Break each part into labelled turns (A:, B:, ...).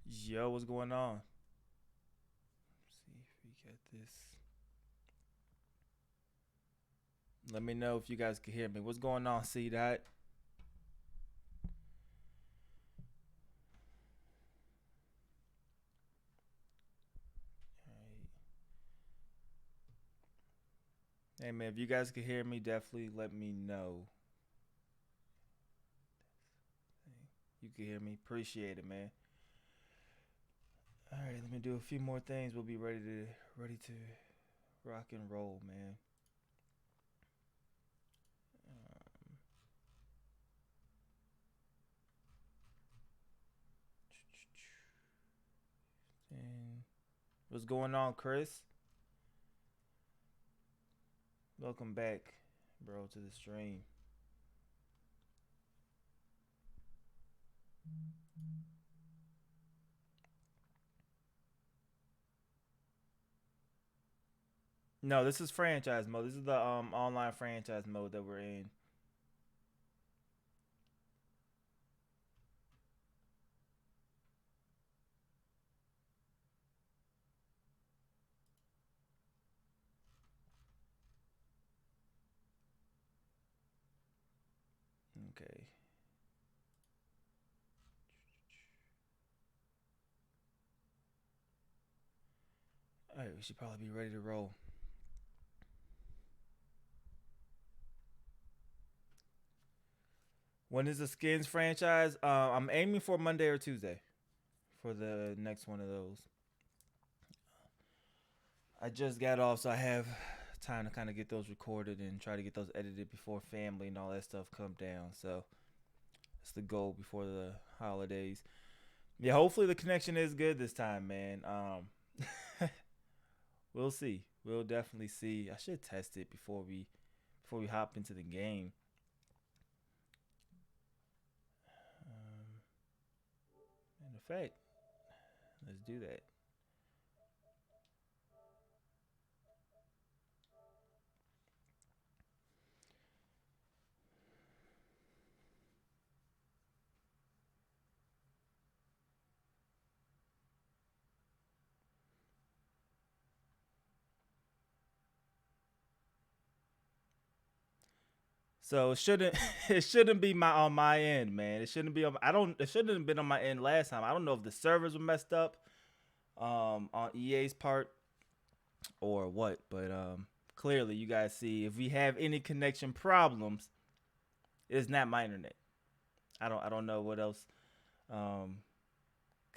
A: Yo, what's going on? Let's see if we get this. Let me know if you guys can hear me. What's going on? See that? Alright. Hey man, if you guys can hear me, definitely let me know. You can hear me. Appreciate it, man. All right, let me do a few more things. We'll be ready to rock and roll, man. Um, and what's going on, Chris? Welcome back, bro, to the stream. No, this is franchise mode. This is the online franchise mode that we're in. Okay. All right, we should probably be ready to roll. When is the skins franchise? I'm aiming for Monday or Tuesday for the next one of those. I just got off, so I have time to kind of get those recorded and try to get those edited before family and all that stuff come down. So that's the goal before the holidays. Yeah, hopefully the connection is good this time, man. We'll see. We'll definitely see. I should test it before we hop into the game. In effect, let's do that. So it shouldn't it shouldn't be my on my end, man. It shouldn't be on. I don't. It shouldn't have been on my end last time. I don't know if the servers were messed up on EA's part or what, but clearly you guys see if we have any connection problems, it's not my internet. I don't know what else um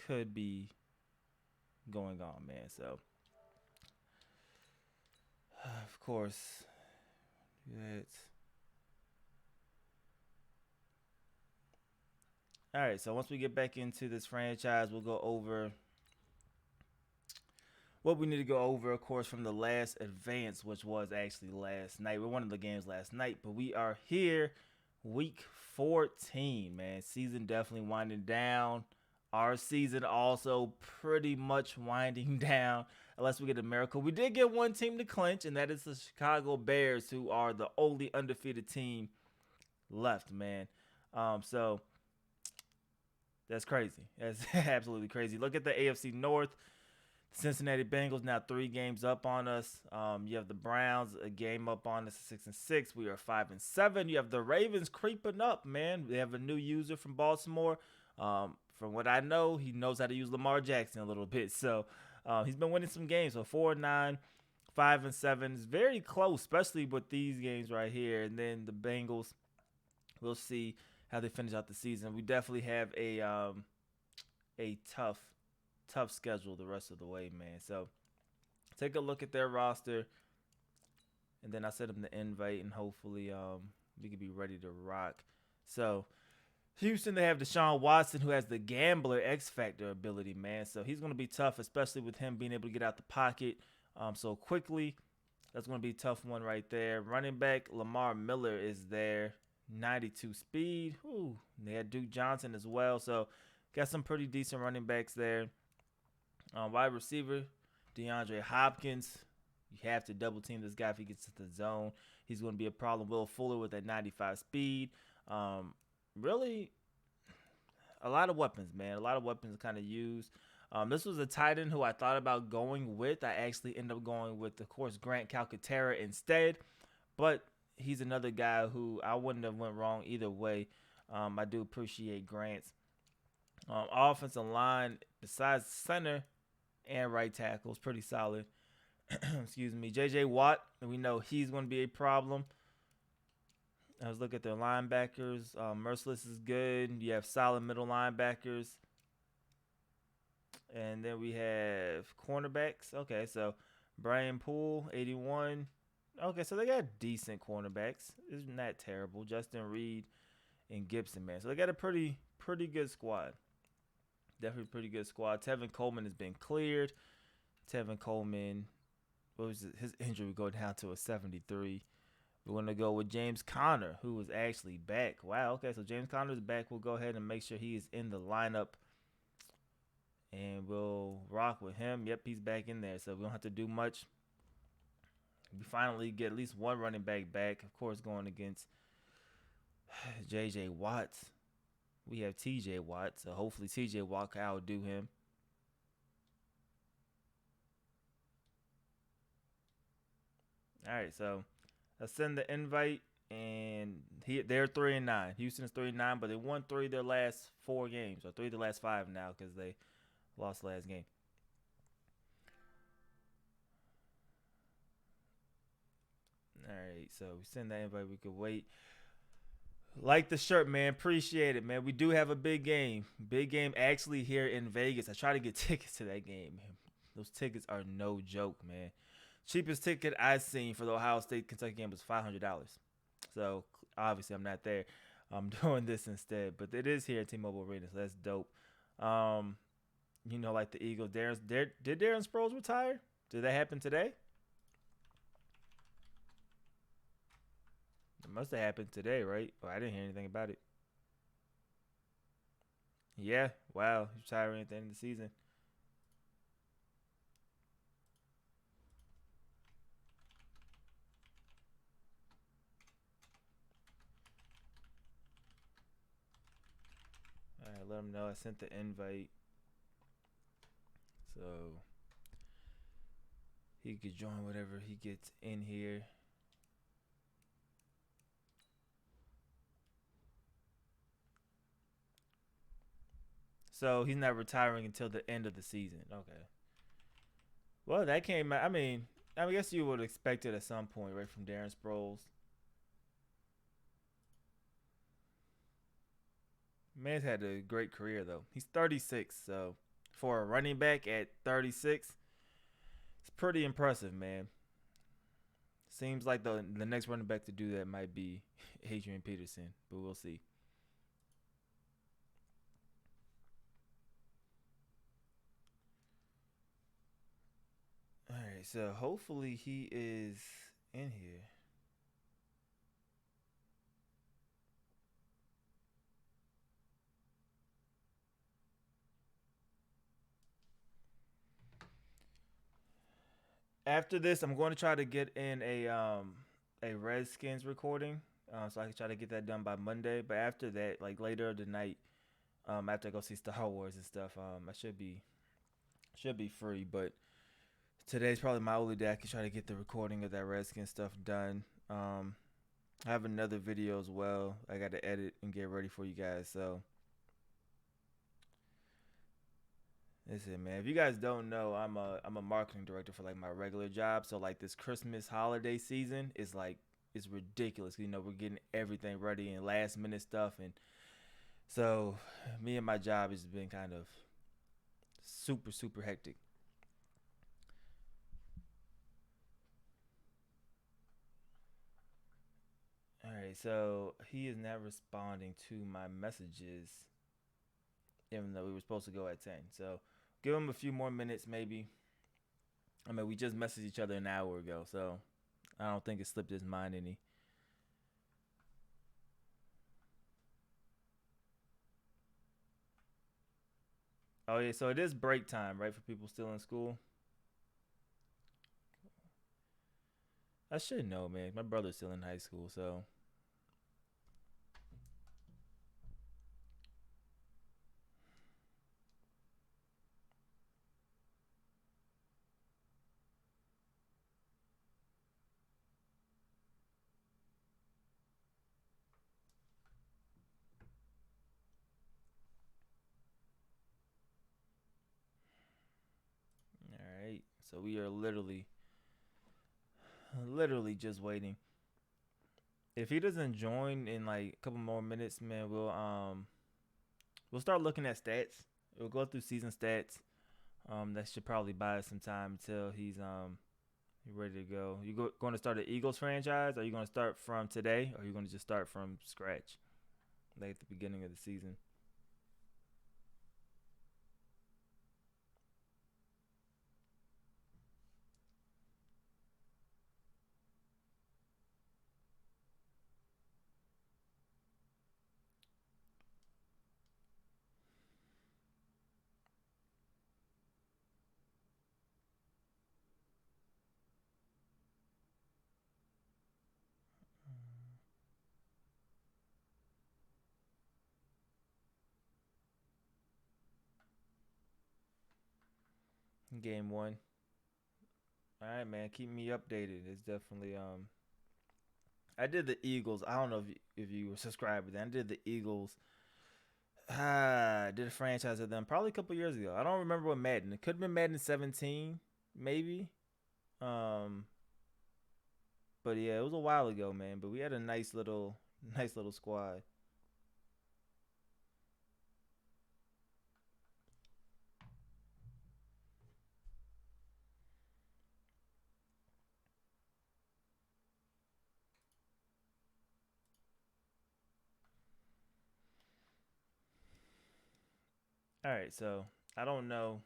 A: could be going on, man. So of course that's all right. So once we get back into this franchise, we'll go over what we need to go over, of course, from the last advance, which was actually last night. We won the games last night, but we are here, week 14, man. Season definitely winding down. Our season also pretty much winding down, unless we get a miracle. We did get one team to clinch, and that is the Chicago Bears, who are the only undefeated team left, man. So that's crazy. That's absolutely crazy. Look at the AFC North. Cincinnati Bengals now 3 games up on us. You have the Browns a game up on us, 6-6. We are 5-7. You have the Ravens creeping up, man. They have a new user from Baltimore. From what I know, he knows how to use Lamar Jackson a little bit. So he's been winning some games. So 4-9, 5-7 is very close, especially with these games right here. And then the Bengals, we'll see how they finish out the season. We definitely have a tough schedule the rest of the way, man. So take a look at their roster, and then I send them the invite, and hopefully we can be ready to rock. So Houston, they have Deshaun Watson, who has the gambler X Factor ability, man. So he's going to be tough, especially with him being able to get out the pocket so quickly. That's going to be a tough one right there. Running back Lamar Miller is there, 92 speed. Ooh, they had Duke Johnson as well. So got some pretty decent running backs there. Wide receiver, DeAndre Hopkins. You have to double team this guy if he gets to the zone. He's going to be a problem. Will Fuller with that 95 speed. Really, a lot of weapons, man. A lot of weapons to kind of use. This was a tight end who I thought about going with. I actually ended up going with, of course, Grant Calcaterra instead. But he's another guy who I wouldn't have went wrong either way. I do appreciate Grant's offensive line, besides center and right tackle, is pretty solid. Excuse me. J.J. Watt, we know he's going to be a problem. Let's look at their linebackers. Merciless is good. You have solid middle linebackers. And then we have cornerbacks. Okay, so Brian Poole, 81. Okay, so they got decent cornerbacks. Isn't that terrible? Justin Reed and Gibson, man. So they got a pretty good squad. Definitely pretty good squad. Tevin Coleman has been cleared. Tevin Coleman, what was it? His injury would go down to a 73. We're going to go with James Conner, who is actually back. Wow, okay, so James Conner is back. We'll go ahead and make sure he is in the lineup. And we'll rock with him. Yep, he's back in there. So we don't have to do much. We finally get at least one running back. Of course, going against J.J. Watt. We have T.J. Watt. So hopefully T.J. Watt can outdo him. All right, so let's send the invite. And they're 3-9. Houston is 3-9, but they won 3 of their last 4 games. Or 3 of the last 5 now because they lost last game. All right, so we send that invite. We could wait. Like the shirt, man. Appreciate it, man. We do have a big game. Big game actually here in Vegas. I try to get tickets to that game, man. Those tickets are no joke, man. Cheapest ticket I've seen for the Ohio State-Kentucky game was $500. So, obviously, I'm not there. I'm doing this instead. But it is here at T-Mobile Arena, so that's dope. Like the Eagles. Did Darren Sproles retire? Did that happen today? It must have happened today, right? Oh, I didn't hear anything about it. Yeah, wow. He's retiring at the end of the season. All right, let him know I sent the invite. So he could join whatever he gets in here. So he's not retiring until the end of the season. Okay. Well, that came out. I guess you would expect it at some point, right, from Darren Sproles. Man's had a great career, though. He's 36, so for a running back at 36, it's pretty impressive, man. Seems like the next running back to do that might be Adrian Peterson, but we'll see. All right, so hopefully he is in here. After this, I'm going to try to get in a Redskins recording, so I can try to get that done by Monday. But after that, like later tonight, after I go see Star Wars and stuff, I should be free. But today's probably my only day I can try to get the recording of that Redskins stuff done. I have another video as well. I got to edit and get ready for you guys. So listen, man. If you guys don't know, I'm a marketing director for like my regular job. So like this Christmas holiday season is like it's ridiculous. We're getting everything ready and last minute stuff, and so me and my job has been kind of super hectic. All right, so he is not responding to my messages, even though we were supposed to go at 10. So give him a few more minutes, maybe. We just messaged each other an hour ago, so I don't think it slipped his mind any. Oh yeah, so it is break time, right, for people still in school. I should know, man. My brother's still in high school, so So we are literally just waiting. If he doesn't join in like a couple more minutes, man, we'll start looking at stats. We'll go through season stats. That should probably buy us some time until he's ready to go. Going to start an Eagles franchise? Are you going to start from today, or are you going to just start from scratch, like at the beginning of the season? Game one. All right, man. Keep me updated. It's definitely I did the Eagles. I don't know if you were subscribed to that. I did the Eagles. I did a franchise of them probably a couple years ago. I don't remember what Madden. It could have been Madden 17, maybe. Um, but yeah, it was a while ago, man. But we had a nice little squad. All right, so I don't know.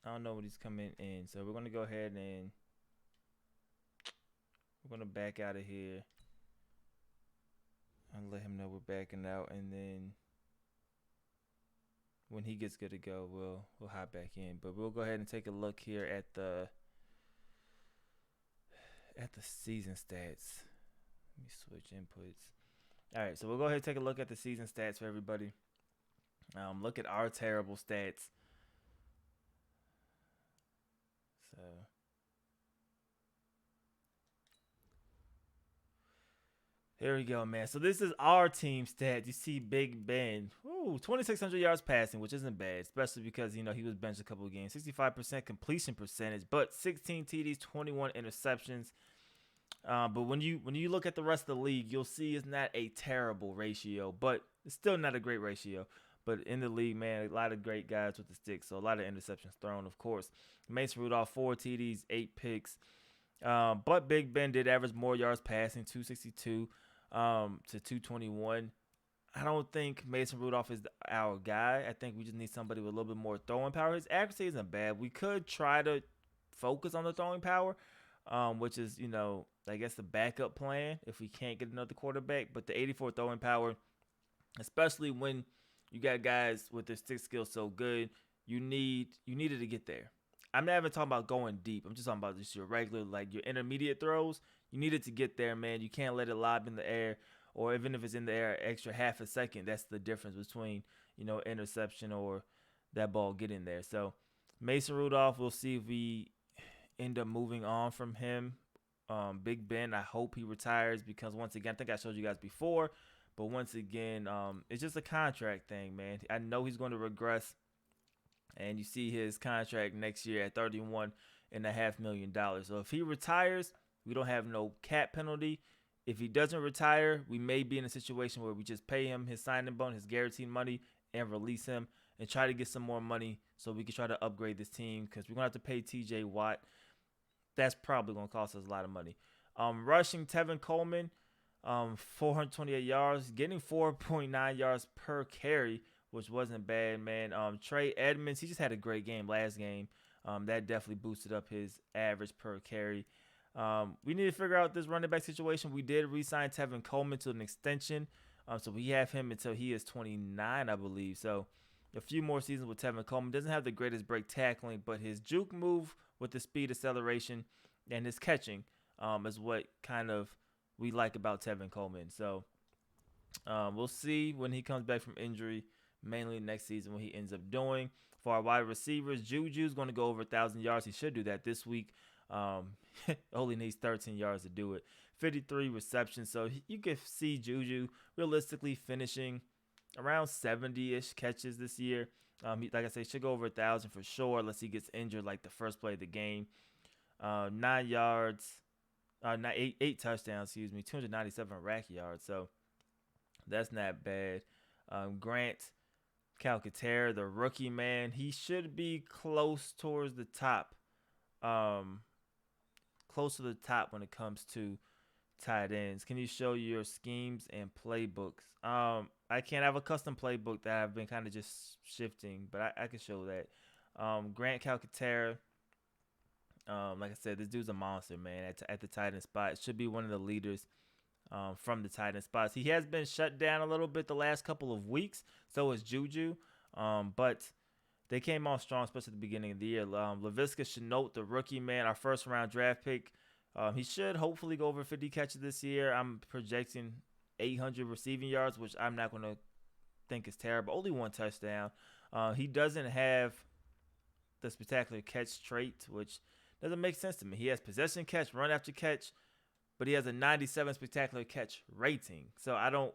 A: I don't know what he's coming in. So we're gonna go ahead and we're gonna back out of here and let him know we're backing out, and then when he gets good to go, we'll hop back in. But we'll go ahead and take a look here at the season stats. Let me switch inputs. All right, so we'll go ahead and take a look at the season stats for everybody. Look at our terrible stats. So here we go, man. So this is our team stats. You see Big Ben. Ooh, 2,600 yards passing, which isn't bad, especially because, he was benched a couple of games. 65% completion percentage, but 16 TDs, 21 interceptions. But when you look at the rest of the league, you'll see it's not a terrible ratio, but it's still not a great ratio. But in the league, man, a lot of great guys with the stick, so a lot of interceptions thrown, of course. Mason Rudolph, 4 TDs, 8 picks. But Big Ben did average more yards passing, 262 to 221. I don't think Mason Rudolph is our guy. I think we just need somebody with a little bit more throwing power. His accuracy isn't bad. We could try to focus on the throwing power, which is, I guess the backup plan if we can't get another quarterback. But the 84 throwing power, especially when you got guys with their stick skills so good, you needed to get there. I'm not even talking about going deep. I'm just talking about just your regular, like your intermediate throws. You needed to get there, man. You can't let it lob in the air, or even if it's in the air, extra half a second. That's the difference between interception or that ball getting there. So Mason Rudolph, we'll see if we end up moving on from him. Big Ben, I hope he retires because once again, I think I showed you guys before, but once again, it's just a contract thing, man. I know he's going to regress, and you see his contract next year at $31.5 million. So if he retires, we don't have no cap penalty. If he doesn't retire, we may be in a situation where we just pay him his signing bonus, his guaranteed money, and release him and try to get some more money so we can try to upgrade this team because we're going to have to pay TJ Watt. That's probably going to cost us a lot of money. Rushing, Tevin Coleman, 428 yards, getting 4.9 yards per carry, which wasn't bad, man. Trey Edmonds, he just had a great game last game. That definitely boosted up his average per carry. We need to figure out this running back situation. We did re-sign Tevin Coleman to an extension. So we have him until he is 29, I believe. So a few more seasons with Tevin Coleman. Doesn't have the greatest break tackling, but his juke move with the speed, acceleration, and his catching is what kind of we like about Tevin Coleman. So we'll see when he comes back from injury, mainly next season, what he ends up doing. For our wide receivers, Juju's going to go over 1,000 yards. He should do that this week. Only needs 13 yards to do it. 53 receptions. So you can see Juju realistically finishing around 70-ish catches this year. Like I say, should go over 1,000 for sure unless he gets injured like the first play of the game. 9 yards, not eight touchdowns, excuse me, 297 rack yards. So that's not bad. Grant Calcaterra, the rookie, man, he should be close towards the top. Um, Close to the top when it comes to tight ends. Can you show your schemes and playbooks? I can't have a custom playbook that I've been kind of just shifting, but I can show that. Grant Calcaterra, like I said, this dude's a monster, man. At the tight end spot, should be one of the leaders from the tight end spots. He has been shut down a little bit the last couple of weeks. So is Juju, but they came on strong, especially at the beginning of the year. Laviska Shenault, the rookie, man, our first round draft pick. He should hopefully go over 50 catches this year. I'm projecting 800 receiving yards, which I'm not going to think is terrible. Only one touchdown. He doesn't have the spectacular catch trait, which doesn't make sense to me. He has possession catch, run after catch, but he has a 97 spectacular catch rating. So I don't.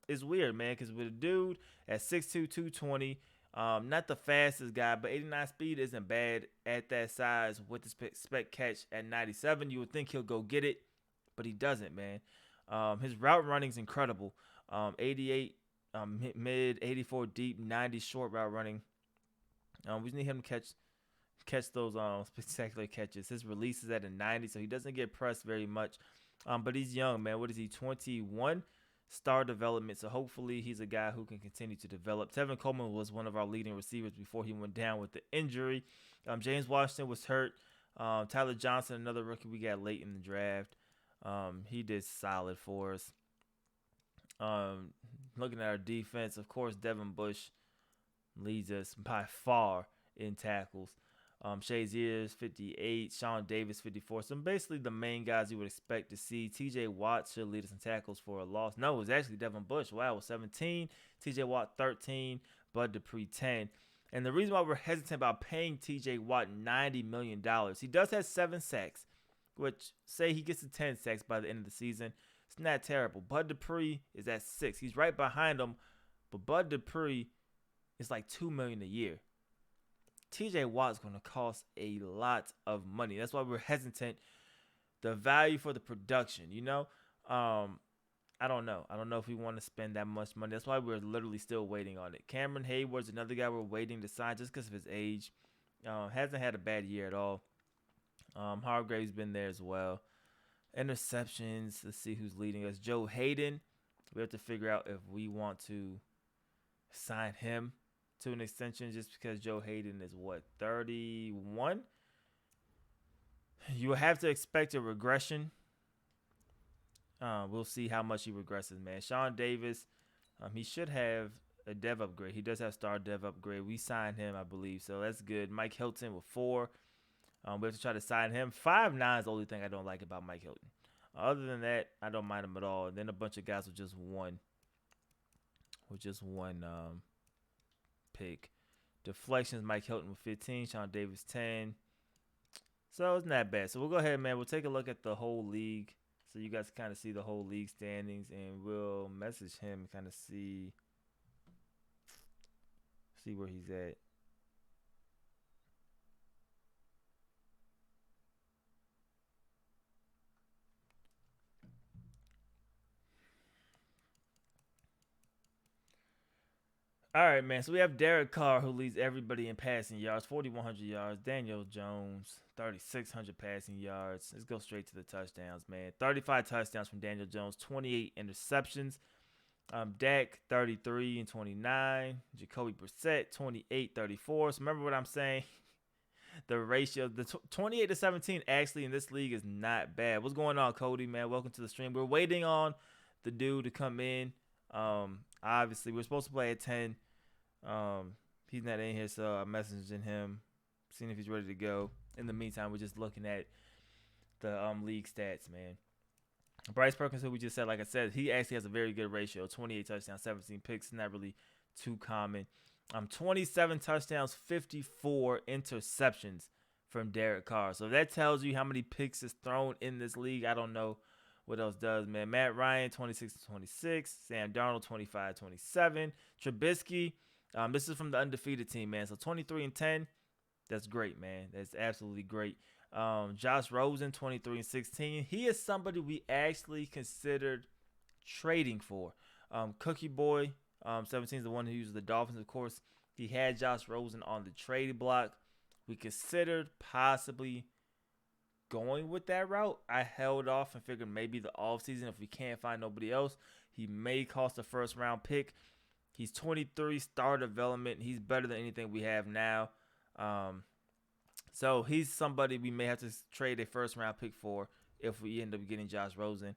A: It's weird, man, because with a dude at 6'2", 220, not the fastest guy, but 89 speed isn't bad at that size with the spec catch at 97. You would think he'll go get it, but he doesn't, man. His route running is incredible. 88 mid, 84 deep, 90 short route running. We just need him to catch those spectacular catches. His release is at a 90, so he doesn't get pressed very much. But he's young, man. What is he, 21? Star development, so hopefully he's a guy who can continue to develop. Tevin Coleman was one of our leading receivers before he went down with the injury. James Washington was hurt. Tyler Johnson, another rookie we got late in the draft. He did solid for us. Looking at our defense, of course, Devin Bush leads us by far in tackles. Shazier's 58, Sean Davis 54. So basically the main guys you would expect to see. TJ Watt should lead us in tackles for a loss. No, it was actually Devin Bush. Wow, it was 17. TJ Watt 13. Bud Dupree 10. And the reason why we're hesitant about paying TJ Watt $90 million, he does have 7 sacks, which say he gets to 10 sacks by the end of the season. It's not terrible. Bud Dupree is at 6. He's right behind him, but Bud Dupree is like $2 million a year. TJ Watt's going to cost a lot of money. That's why we're hesitant. The value for the production, I don't know. I don't know if we want to spend that much money. That's why we're literally still waiting on it. Cameron Hayward's another guy we're waiting to sign just because of his age. Hasn't had a bad year at all. Hargrave's been there as well. Interceptions. Let's see who's leading us. Joe Hayden. We have to figure out if we want to sign him to an extension just because Joe Hayden is, 31? You will have to expect a regression. We'll see how much he regresses, man. Sean Davis, he should have a dev upgrade. He does have star dev upgrade. We signed him, I believe, so that's good. Mike Hilton with 4. We have to try to sign him. 5'9" is the only thing I don't like about Mike Hilton. Other than that, I don't mind him at all. And then a bunch of guys with just one. Pick. Deflections, Mike Hilton with 15, Sean Davis 10. So it's not bad. So we'll go ahead, man. We'll take a look at the whole league so you guys kind of see the whole league standings, and we'll message him and kind of see where he's at. All right, man. So we have Derek Carr, who leads everybody in passing yards, 4,100 yards. Daniel Jones, 3,600 passing yards. Let's go straight to the touchdowns, man. 35 touchdowns from Daniel Jones, 28 interceptions. Dak, 33 and 29. Jacoby Brissett, 28, 34. So remember what I'm saying? The ratio, the 28 to 17 actually in this league is not bad. What's going on, Cody, man? Welcome to the stream. We're waiting on the dude to come in. Obviously, we're supposed to play at 10. He's not in here, so I'm messaging him, seeing if he's ready to go. In the meantime, we're just looking at the league stats, man. Bryce Perkins, who we just said, like I said, he actually has a very good ratio. 28 touchdowns, 17 picks. Not really too common. 27 touchdowns, 54 interceptions from Derek Carr. So if that tells you how many picks is thrown in this league, I don't know what else does, man. Matt Ryan, 26-26. Sam Darnold, 25-27. Trubisky, this is from the undefeated team, man. So 23-10. That's great, man. That's absolutely great. Josh Rosen, 23 and 16. He is somebody we actually considered trading for. Cookie Boy, 17 is the one who uses the Dolphins, of course. He had Josh Rosen on the trade block. We considered possibly going with that route. I held off and figured maybe the offseason, if we can't find nobody else, he may cost a first round pick. He's 23, star development. He's better than anything we have now. So he's somebody we may have to trade a first round pick for if we end up getting Josh Rosen.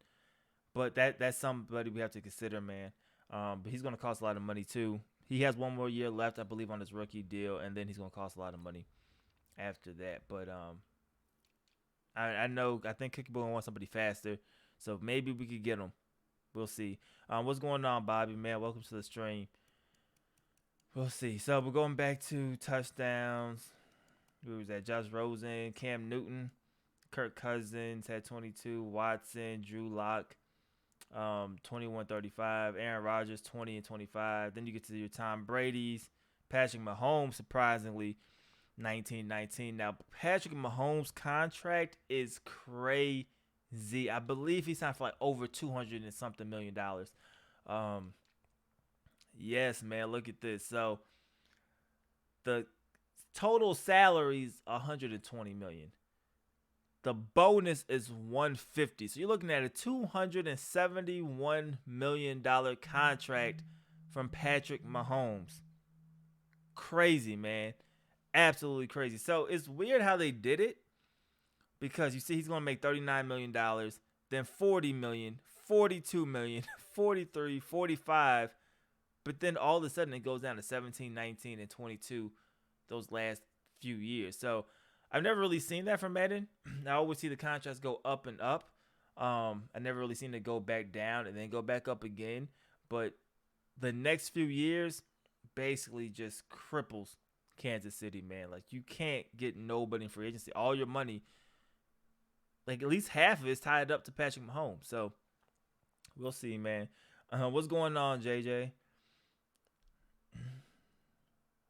A: But that's somebody we have to consider, man. But he's going to cost a lot of money too. He has one more year left, I believe, on his rookie deal, and then he's going to cost a lot of money after that. But I think Cookie Boy wants somebody faster, so maybe we could get him. We'll see. What's going on, Bobby, man? Welcome to the stream. We'll see. So we're going back to touchdowns. Who was that? Josh Rosen, Cam Newton, Kirk Cousins had 22. Watson, Drew Lock, 21-35. Aaron Rodgers, 20 and 25. Then you get to your Tom Brady's. Patrick Mahomes, surprisingly, 19-19. Now, Patrick Mahomes' contract is crazy. I believe he signed for like over $200 and something million. Yes, man, look at this. So the total salary is $120 million. The bonus is $150. So you're looking at a $271 million contract from Patrick Mahomes. Crazy, man. Absolutely crazy. So it's weird how they did it, because you see he's going to make $39 million, then $40 million, $42 million, $43, $45, but then all of a sudden it goes down to $17, $19, and $22 those last few years. So I've never really seen that from Madden. I always see the contracts go up and up. I never really seen it go back down and then go back up again. But the next few years basically just cripples Kansas City, man. Like, you can't get nobody in free agency. All your money, like at least half of it, is tied up to Patrick Mahomes. So we'll see, man. What's going on, JJ?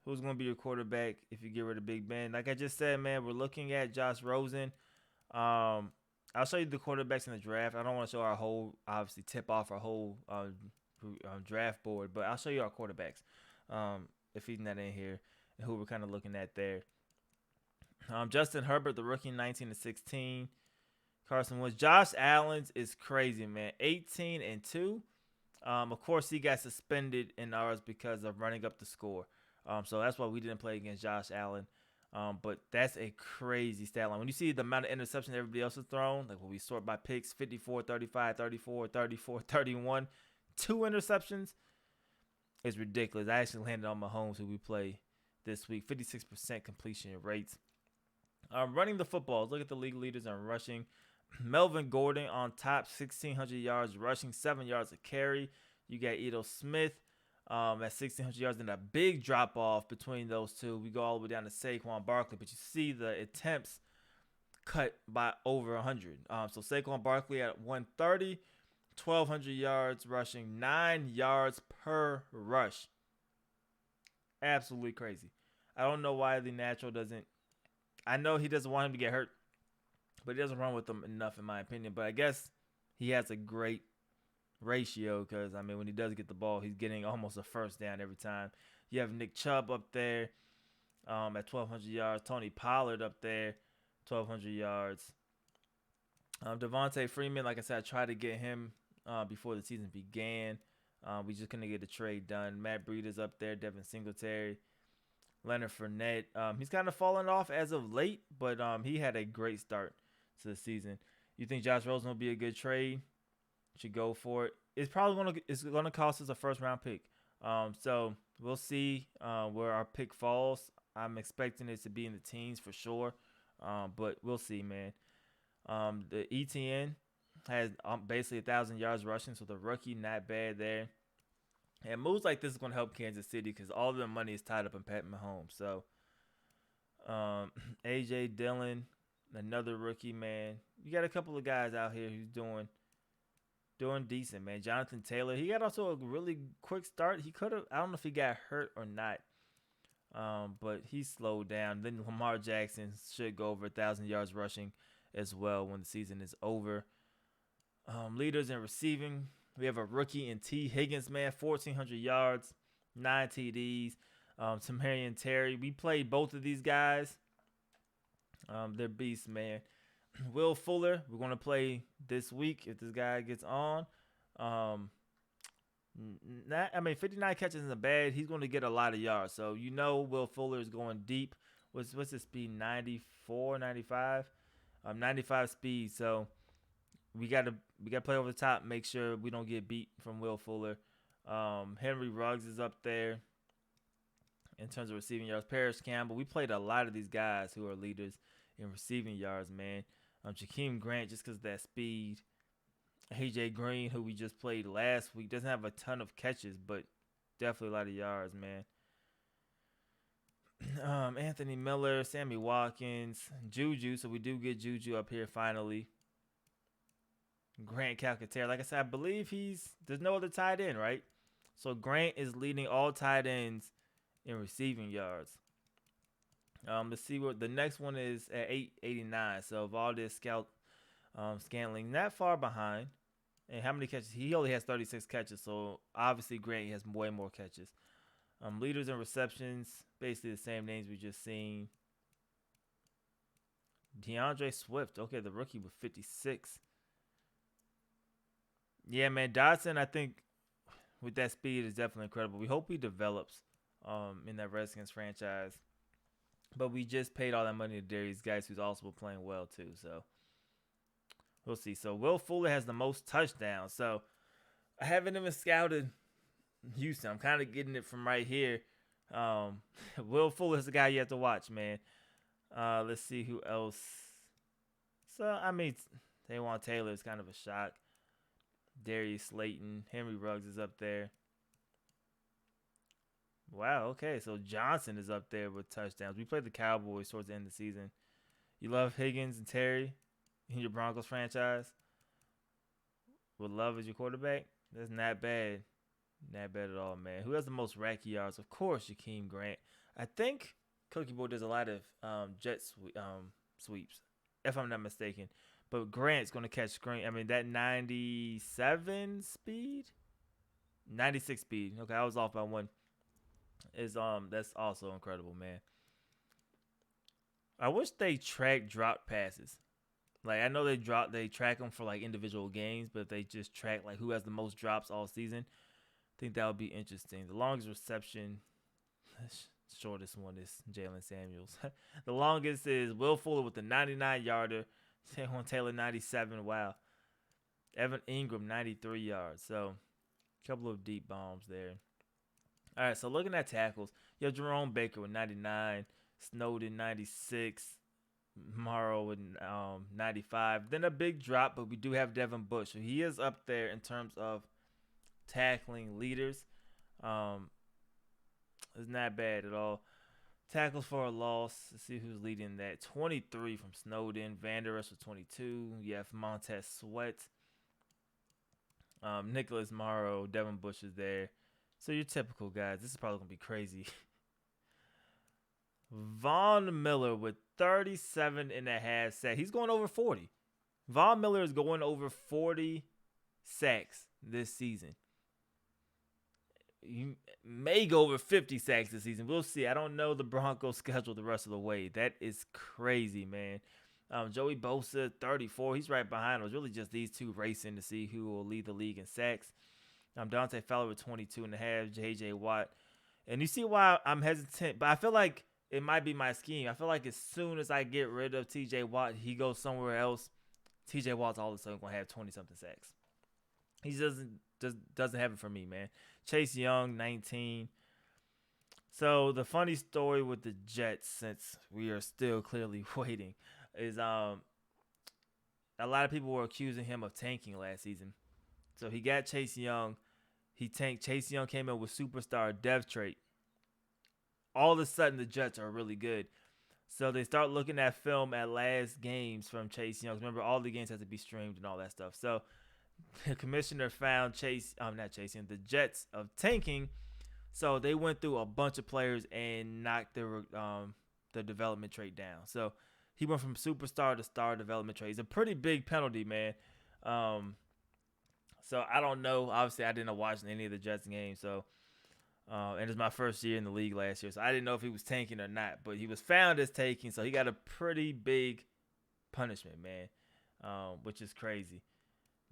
A: Who's going to be your quarterback if you get rid of Big Ben? Like I just said, man, we're looking at Josh Rosen. I'll show you the quarterbacks in the draft. I don't want to show our whole, obviously, tip off our whole draft board, but I'll show you our quarterbacks if he's not in here and who we're kind of looking at there. Justin Herbert, the rookie, 19-16. Carson Wentz. Josh Allen's is crazy, man. 18 and 2. Of course, he got suspended in ours because of running up the score. So that's why we didn't play against Josh Allen. But that's a crazy stat line. When you see the amount of interceptions everybody else has thrown, like when we sort by picks, 54, 35, 34, 34, 31, 2 interceptions, it's ridiculous. I actually landed on Mahomes, who we play this week. 56% completion rates. Running the footballs. Look at the league leaders in rushing. Melvin Gordon on top, 1,600 yards rushing, 7 yards a carry. You got Edo Smith at 1,600 yards, and a big drop-off between those two. We go all the way down to Saquon Barkley, but you see the attempts cut by over 100. So Saquon Barkley at 130, 1,200 yards rushing, 9 yards per rush. Absolutely crazy. I don't know why the natural doesn't. I know he doesn't want him to get hurt, but he doesn't run with them enough, in my opinion. But I guess he has a great ratio because, I mean, when he does get the ball, he's getting almost a first down every time. You have Nick Chubb up there at 1,200 yards. Tony Pollard up there, 1,200 yards. Devontae Freeman, like I said, I tried to get him before the season began. We just couldn't get the trade done. Matt Breida's up there, Devin Singletary. Leonard Fournette. He's kind of fallen off as of late, but he had a great start to the season. You think Josh Rosen will be a good trade? Should go for it. It's probably gonna cost us a first round pick. So we'll see where our pick falls. I'm expecting it to be in the teens for sure, but we'll see, man. The ETN has basically 1,000 yards rushing, so the rookie not bad there. And moves like this is going to help Kansas City because all of their money is tied up in Pat Mahomes. So, A.J. Dillon, another rookie, man. You got a couple of guys out here who's doing decent, man. Jonathan Taylor, he got also a really quick start. He could have, I don't know if he got hurt or not. but he slowed down. Then Lamar Jackson should go over 1,000 yards rushing as well when the season is over. Leaders in receiving, we have a rookie in T. Higgins, man, 1,400 yards, 9 TDs. Tamarian Terry, we played both of these guys. They're beasts, man. Will Fuller, we're going to play this week if this guy gets on. 59 catches isn't bad. He's going to get a lot of yards. So, Will Fuller is going deep. What's his speed? 94, 95? 95 speed. So, we got to play over the top, make sure we don't get beat from Will Fuller. Henry Ruggs is up there in terms of receiving yards. Paris Campbell. We played a lot of these guys who are leaders in receiving yards, man. Jakeem Grant, just because of that speed. AJ Green, who we just played last week, doesn't have a ton of catches, but definitely a lot of yards, man. Anthony Miller, Sammy Watkins, Juju. So we do get Juju up here finally. Grant Calcaterra. Like I said, I believe there's no other tight end, right? So Grant is leading all tight ends in receiving yards. Let's see what the next one is at 889. So Valdez Scantling, not far behind. And how many catches? He only has 36 catches. So obviously Grant has way more catches. Leaders in receptions, basically the same names we just seen. DeAndre Swift, okay, the rookie with 56. Yeah, man, Dodson, I think with that speed is definitely incredible. We hope he develops in that Redskins franchise. But we just paid all that money to Darius Geis, who's also playing well too. So we'll see. So Will Fuller has the most touchdowns. So I haven't even scouted Houston. I'm kind of getting it from right here. Will Fuller is the guy you have to watch, man. Let's see who else. So, Taywan Taylor is kind of a shock. Darius Slayton. Henry Ruggs is up there. Wow, okay. So Johnson is up there with touchdowns. We played the Cowboys towards the end of the season. You love Higgins and Terry in your Broncos franchise? With Love as your quarterback? That's not bad. Not bad at all, man. Who has the most racky yards? Of course, Jakeem Grant. I think Cookie Boy does a lot of jet sweeps, if I'm not mistaken. But Grant's going to catch screen. That 97 speed? 96 speed. Okay, I was off by one. That's also incredible, man. I wish they track drop passes. Like, I know they track them for like individual games, but if they just track like who has the most drops all season, I think that would be interesting. The longest reception, shortest one is Jalen Samuels. The longest is Will Fuller with the 99-yarder. Taywan Taylor 97. Wow. Evan Ingram 93 yards. So a couple of deep bombs there. All right, so looking at tackles, you have Jerome Baker with 99, Snowden 96, Morrow with 95. Then a big drop, but we do have Devin Bush. So he is up there in terms of tackling leaders. It's not bad at all. Tackles for a loss. Let's see who's leading that. 23 from Snowden. Vander Esch with 22. You have Montez Sweat. Nicholas Morrow. Devin Bush is there. So your typical guys. This is probably going to be crazy. Von Miller with 37.5 sacks. He's going over 40. Von Miller is going over 40 sacks this season. He may go over 50 sacks this season. We'll see. I don't know the Broncos' schedule the rest of the way. That is crazy, man. Joey Bosa, 34. He's right behind him. It's really just these two racing to see who will lead the league in sacks. Dante Fowler with 22.5. J.J. Watt. And you see why I'm hesitant. But I feel like it might be my scheme. I feel like as soon as I get rid of T.J. Watt, he goes somewhere else. T.J. Watt's all of a sudden going to have 20-something sacks. He doesn't have it for me, man. Chase Young, 19. So the funny story with the Jets, since we are still clearly waiting, is a lot of people were accusing him of tanking last season. So he got Chase Young. He tanked. Chase Young came in with superstar depth trait. All of a sudden, the Jets are really good. So they start looking at film at last games from Chase Young. Remember, all the games have to be streamed and all that stuff. So the commissioner found the Jets of tanking. So they went through a bunch of players and knocked the development trait down. So he went from superstar to star development trait. It's a pretty big penalty, man. Um, so I don't know. Obviously, I didn't watch any of the Jets games. So and it's my first year in the league last year, so I didn't know if he was tanking or not. But he was found as taking, so he got a pretty big punishment, man, which is crazy.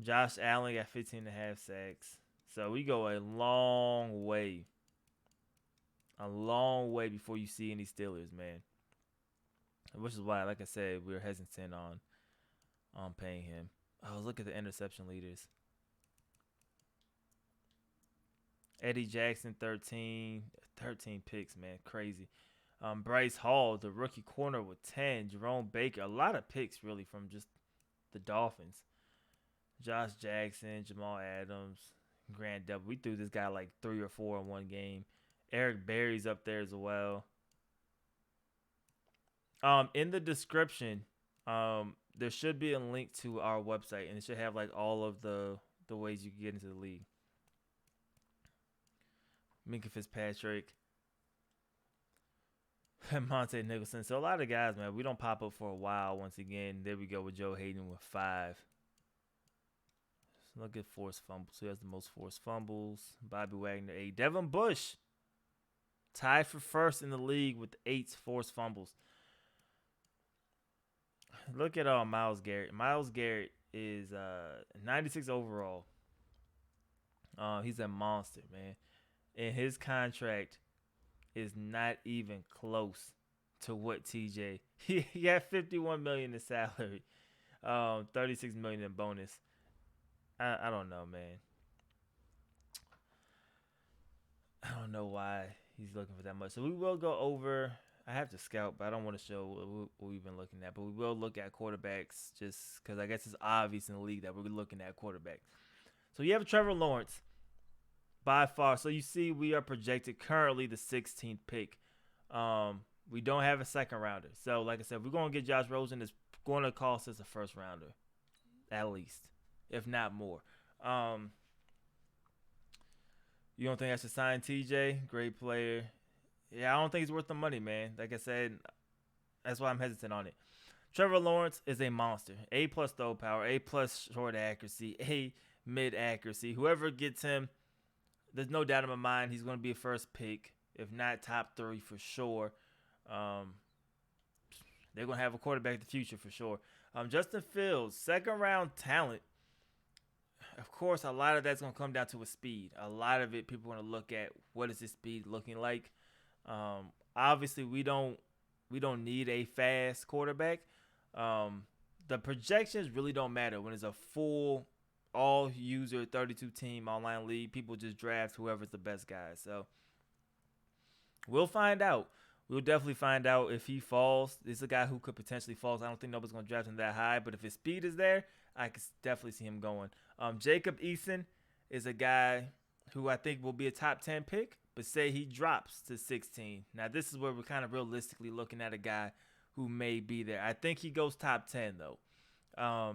A: Josh Allen got 15.5 sacks. So we go a long way before you see any Steelers, man. Which is why, like I said, we're hesitant on paying him. Oh, look at the interception leaders. Eddie Jackson, 13 picks, man, crazy. Bryce Hall, the rookie corner, with 10. Jerome Baker, a lot of picks really from just the Dolphins. Josh Jackson, Jamal Adams, Grant Delpit. We threw this guy like 3 or 4 in one game. Eric Berry's up there as well. In the description, there should be a link to our website, and it should have like all of the ways you can get into the league. Minka Fitzpatrick, Monte Nicholson. So a lot of guys, man, we don't pop up for a while. Once again, there we go with Joe Hayden with 5. Look at forced fumbles. Who has the most forced fumbles? Bobby Wagner, 8. Devin Bush, tied for first in the league with 8 forced fumbles. Look at Myles Garrett. Myles Garrett is 96 overall. He's a monster, man. And his contract is not even close to what TJ. He got $51 million in salary, $36 million in bonus. I don't know, man. I don't know why he's looking for that much. So we will go over. I have to scout, but I don't want to show what we've been looking at. But we will look at quarterbacks just because I guess it's obvious in the league that we're looking at quarterbacks. So you have Trevor Lawrence by far. So you see we are projected currently the 16th pick. We don't have a second rounder. So like I said, we're going to get Josh Rosen. It's going to cost us a first rounder at least, if not more. You don't think I should sign TJ? Great player. Yeah, I don't think he's worth the money, man. Like I said, that's why I'm hesitant on it. Trevor Lawrence is a monster. A+ throw power, A+ short accuracy, A mid accuracy. Whoever gets him, there's no doubt in my mind he's going to be a first pick, if not top 3 for sure. They're going to have a quarterback in the future for sure. Justin Fields, second round talent. Of course, a lot of that's going to come down to his speed. A lot of it, people are going to look at what is his speed looking like. Obviously, we don't need a fast quarterback. The projections really don't matter when it's a full all-user 32-team online league. People just draft whoever's the best guy. So we'll find out. We'll definitely find out if he falls. This is a guy who could potentially fall. I don't think nobody's going to draft him that high. But if his speed is there, I could definitely see him going. Jacob Eason is a guy who I think will be a top 10 pick, but say he drops to 16. Now, this is where we're kind of realistically looking at a guy who may be there. I think he goes top 10, though,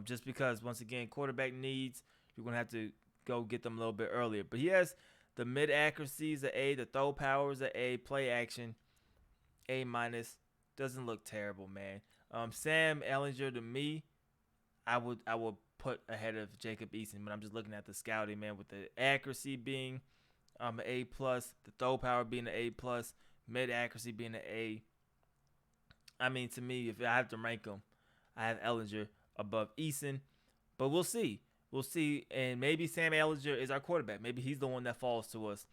A: just because, once again, quarterback needs, you're going to have to go get them a little bit earlier. But he has the mid-accuracy is an A, the throw power is an A, play action, A-. Doesn't look terrible, man. Sam Ehlinger, to me, I would put ahead of Jacob Eason, but I'm just looking at the scouting, man, with the accuracy being an A+, the throw power being an A+, mid accuracy being an A. I mean, to me, if I have to rank them, I have Ehlinger above Eason, but we'll see. We'll see, and maybe Sam Ehlinger is our quarterback. Maybe he's the one that falls to us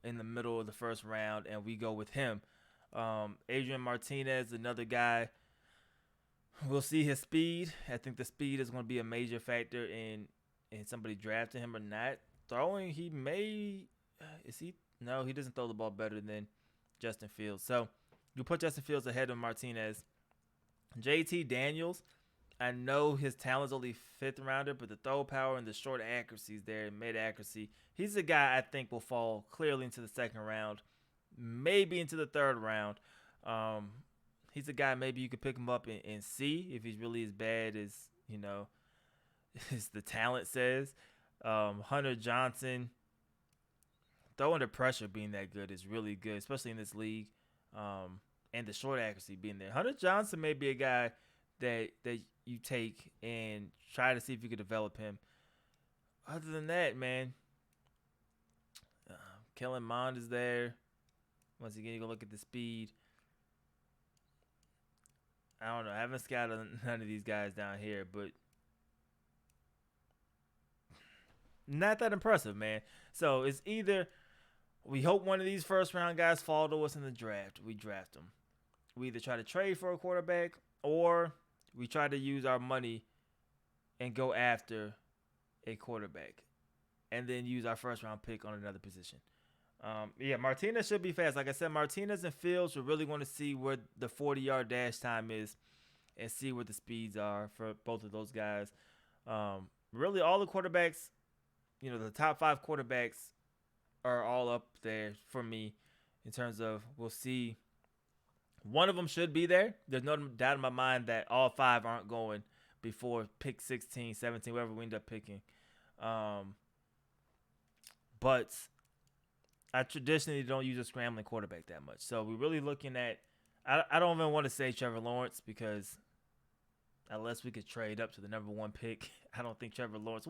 A: in the middle of the first round, and we go with him. Adrian Martinez, another guy. We'll see his speed. I think the speed is going to be a major factor in somebody drafting him or not. Throwing, he may no, he doesn't throw the ball better than Justin Fields. So you put Justin Fields ahead of Martinez. JT Daniels, I know his talent's only 5th rounder, but the throw power and the short accuracy is there, mid accuracy. He's a guy I think will fall clearly into the 2nd round, maybe into the 3rd round. He's a guy maybe you could pick him up and see if he's really as bad as, as the talent says. Hunter Johnson, throw under pressure being that good is really good, especially in this league. And the short accuracy being there. Hunter Johnson may be a guy that you take and try to see if you could develop him. Other than that, man, Kellen Mond is there. Once again, you go look at the speed. I don't know. I haven't scouted none of these guys down here, but not that impressive, man. So it's either we hope one of these first round guys fall to us in the draft. We draft them. We either try to trade for a quarterback or we try to use our money and go after a quarterback and then use our first round pick on another position. Martinez should be fast. Like I said, Martinez and Fields will really want to see where the 40-yard dash time is and see what the speeds are for both of those guys. Really, all the quarterbacks, the top 5 quarterbacks are all up there for me in terms of we'll see. One of them should be there. There's no doubt in my mind that all 5 aren't going before pick 16, 17, wherever we end up picking. But I traditionally don't use a scrambling quarterback that much. So we're really looking at I don't even want to say Trevor Lawrence because unless we could trade up to the number 1 pick, I don't think Trevor Lawrence.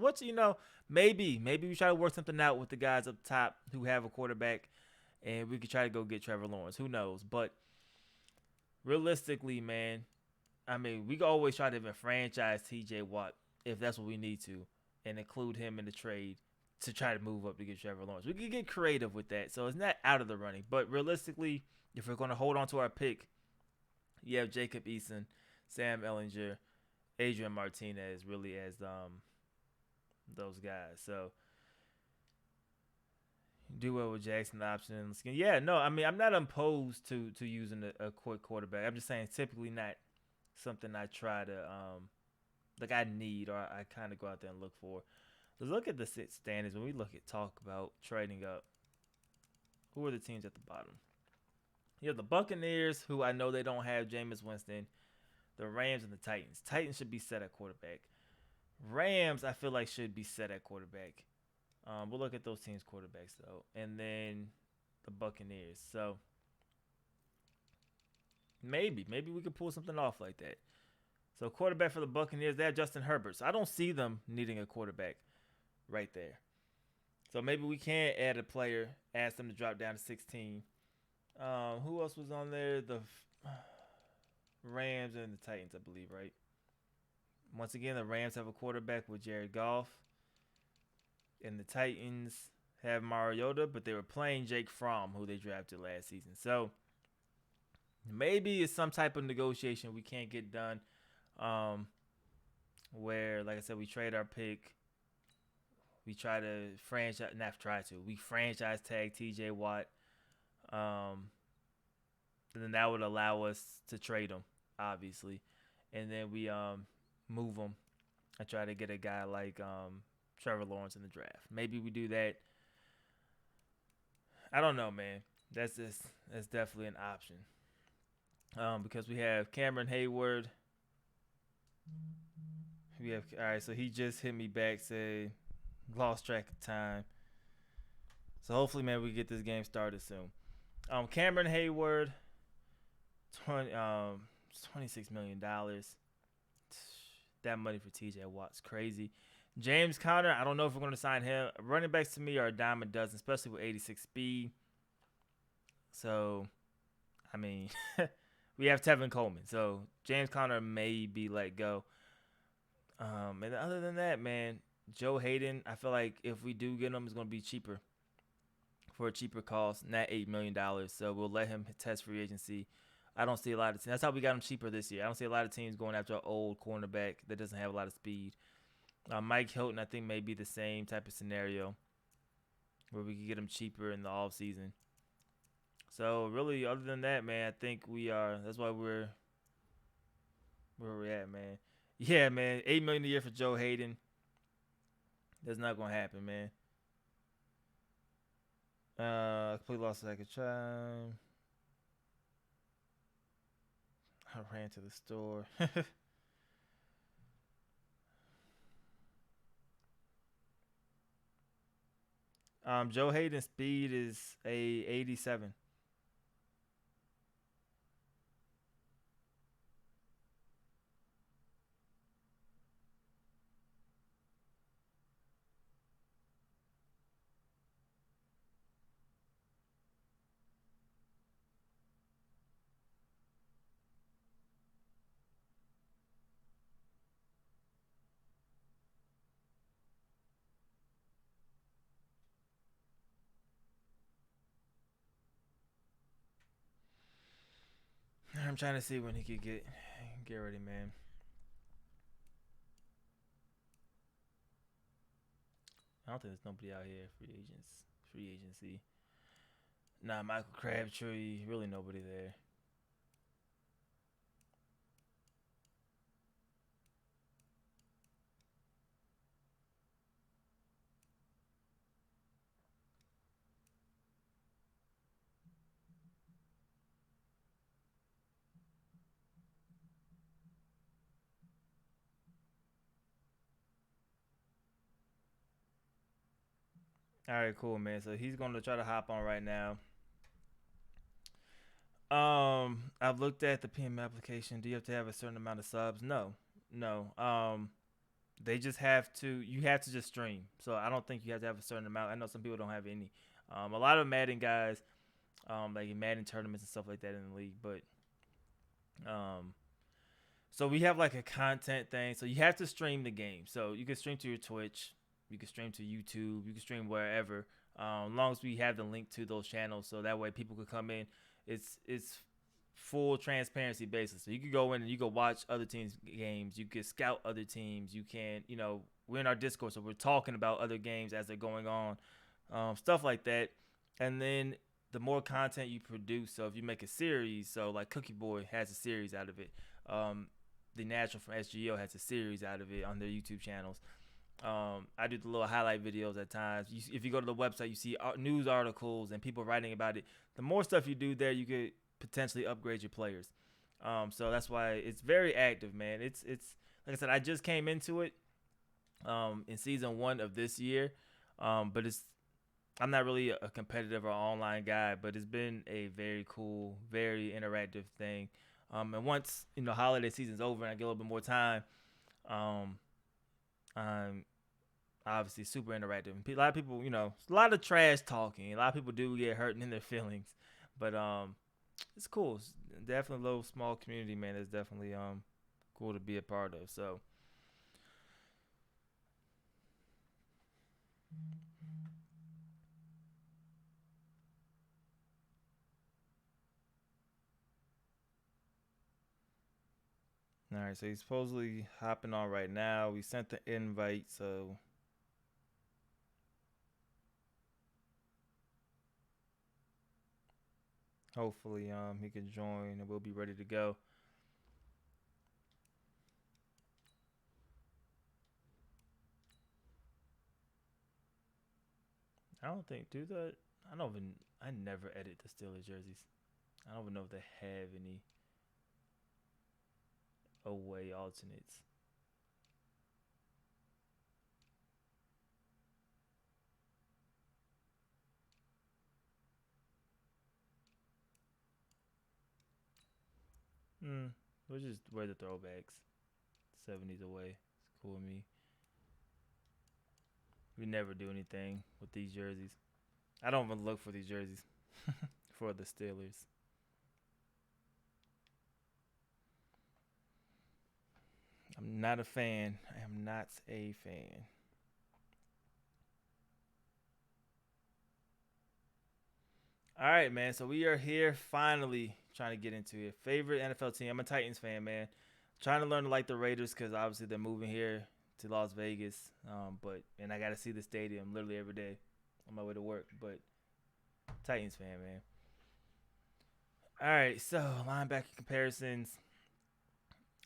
A: Maybe we try to work something out with the guys up top who have a quarterback and we could try to go get Trevor Lawrence. Who knows? But realistically, man, I mean, we can always try to even franchise TJ Watt if that's what we need to and include him in the trade to try to move up to get Trevor Lawrence. We can get creative with that. So it's not out of the running. But realistically, if we're going to hold on to our pick, you have Jacob Eason, Sam Ehlinger, Adrian Martinez really as those guys. So do well with Jackson options. Yeah, no, I mean, I'm not opposed to using a quick quarterback. I'm just saying typically not something I try to I need or I kind of go out there and look for. Let's look at the standings when we talk about trading up. Who are the teams at the bottom? You have the Buccaneers, who I know they don't have Jameis Winston. The Rams and the Titans. Titans should be set at quarterback. Rams, I feel like, should be set at quarterback. We'll look at those teams' quarterbacks, though. And then the Buccaneers. So maybe we could pull something off like that. So quarterback for the Buccaneers, they have Justin Herbert. So I don't see them needing a quarterback right there. So maybe we can add a player, ask them to drop down to 16. Who else was on there? The Rams and the Titans, I believe, right? Once again, the Rams have a quarterback with Jared Goff. And the Titans have Mariota, but they were playing Jake Fromm, who they drafted last season. So maybe it's some type of negotiation we can't get done where, like I said, we trade our pick. We try to we franchise tag TJ Watt. And then that would allow us to trade him, obviously. And then we move him and try to get a guy like Trevor Lawrence in the draft. Maybe we do that. I don't know, man. That's definitely an option. Because we have Cameron Hayward. All right, so he just hit me back, say lost track of time. So hopefully, man, we get this game started soon. Cameron Hayward, $26 million. That money for TJ Watt's crazy. James Conner, I don't know if we're going to sign him. Running backs to me are a dime a dozen, especially with 86 speed. So, I mean, we have Tevin Coleman. So, James Conner may be let go. And other than that, man, Joe Hayden, I feel like if we do get him, it's going to be cheaper. For a cheaper cost, not $8 million. So, we'll let him test free agency. I don't see a lot of teams. That's how we got him cheaper this year. I don't see a lot of teams going after an old cornerback that doesn't have a lot of speed. Mike Hilton, I think, may be the same type of scenario where we could get him cheaper in the offseason. So, really, other than that, man, I think we are. That's why we're where we're at, man. Yeah, man, $8 million a year for Joe Hayden. That's not going to happen, man. Completely lost track of time. I ran to the store. Joe Hayden's speed is a 87. I'm trying to see when he could get ready, man. I don't think there's nobody out here free agency. Nah, Michael Crabtree, really nobody there. All right, cool, man. So he's going to try to hop on right now. I've looked at the PM application. Do you have to have a certain amount of subs? No, no. They just have to. You have to just stream. So I don't think you have to have a certain amount. I know some people don't have any. A lot of Madden guys, like in Madden tournaments and stuff like that in the league. But so we have like a content thing. So you have to stream the game. So you can stream to your Twitch, you can stream to YouTube, you can stream wherever. As long as we have the link to those channels, so that way people could come in. It's full transparency basis. So you could go in and you could watch other teams' games. You could scout other teams. You can, we're in our Discord, so we're talking about other games as they're going on, stuff like that. And then the more content you produce, so if you make a series, so like Cookie Boy has a series out of it. The Natural from SGO has a series out of it on their YouTube channels. I do the little highlight videos at times. If you go to the website, you see news articles and people writing about it. The more stuff you do there, you could potentially upgrade your players. So that's why it's very active, man. It's like I said, I just came into it in season 1 of this year, but I'm not really a competitive or online guy, but it's been a very cool, very interactive thing. And once holiday season's over and I get a little bit more time, I'm obviously super interactive. A lot of people, a lot of trash talking. A lot of people do get hurt in their feelings, but it's cool. It's definitely a little small community, man. It's definitely cool to be a part of. So. All right, so he's supposedly hopping on right now. We sent the invite, so hopefully he can join and we'll be ready to go. I don't think do that. I never edit the Steelers jerseys. I don't even know if they have any away alternates. We'll just wear the throwbacks. 70s away. It's cool with me. We never do anything with these jerseys. I don't even look for these jerseys for the Steelers. I'm not a fan. I am not a fan. All right, man. So we are here finally trying to get into it. Favorite NFL team. I'm a Titans fan, man. Trying to learn to like the Raiders because obviously they're moving here to Las Vegas. And I got to see the stadium literally every day on my way to work. But Titans fan, man. All right, so linebacker comparisons.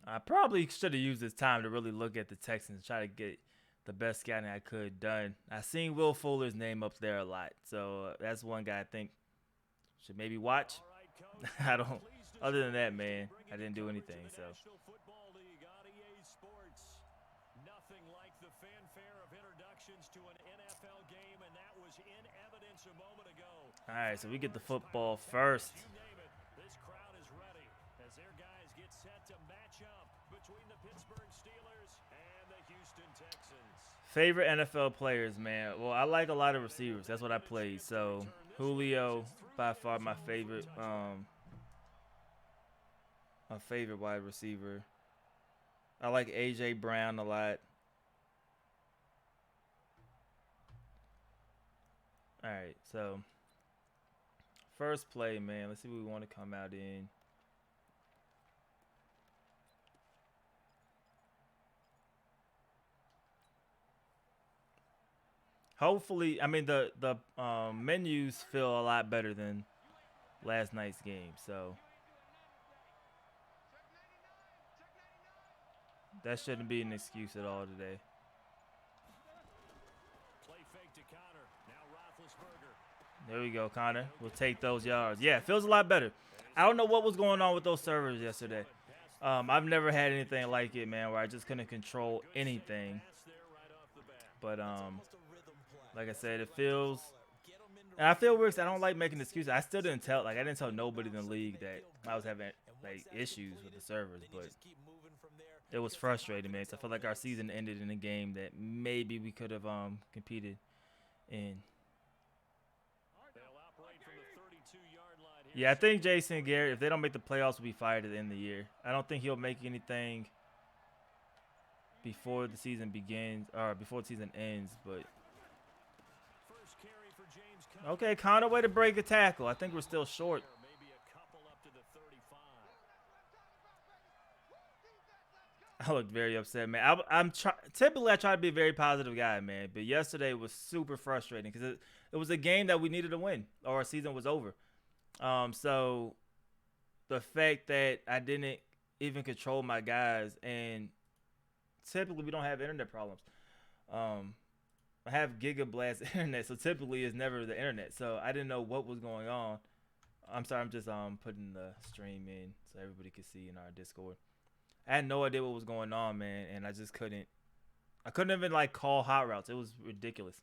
A: I probably should have used this time to really look at the Texans and try to get the best scouting I could done. I seen Will Fuller's name up there a lot, so that's one guy I think should maybe watch. I don't. Other than that, man, I didn't do anything. So. Nothing like the fanfare of introductions to an NFL game, and that was All right, so we get the football first.
B: This crowd is ready as their guys get set to match up between the Pittsburgh Steelers and the Houston Texans.
A: Favorite NFL players, man. Well, I like a lot of receivers. That's what I played. So Julio, by far my favorite wide receiver. I like AJ Brown a lot. All right, so first play, man. Let's see what we want to come out in. Hopefully, I mean the menus feel a lot better than last night's game, so that shouldn't be an excuse at all today.
B: Play fake to Connor. Now Roethlisberger.
A: There we go, Connor. We'll take those yards. Yeah, it feels a lot better. I don't know what was going on with those servers yesterday. I've never had anything like it, man, where I just couldn't control anything. But like I said, it feels, and I feel weird because I don't like making excuses. I still didn't tell, I didn't tell nobody in the league that I was having like issues with the servers, but it was frustrating, man. So I feel like our season ended in a game that maybe we could have competed in. Yeah, I think Jason Garrett, if they don't make the playoffs, will be fired at the end of the year. I don't think he'll make anything before the season begins or before the season ends, but okay, Connor, way to break a tackle. I think we're still short. I look very upset, man. Typically I try to be a very positive guy, man, but yesterday was super frustrating because it was a game that we needed to win, or our season was over. So the fact that I didn't even control my guys, and typically we don't have internet problems. I have gigablast internet, so typically it's never the internet. So I didn't know what was going on. I'm sorry, I'm just putting the stream in so everybody could see in our Discord. I had no idea what was going on, man, and I just couldn't. I couldn't even like call hot routes. It was ridiculous.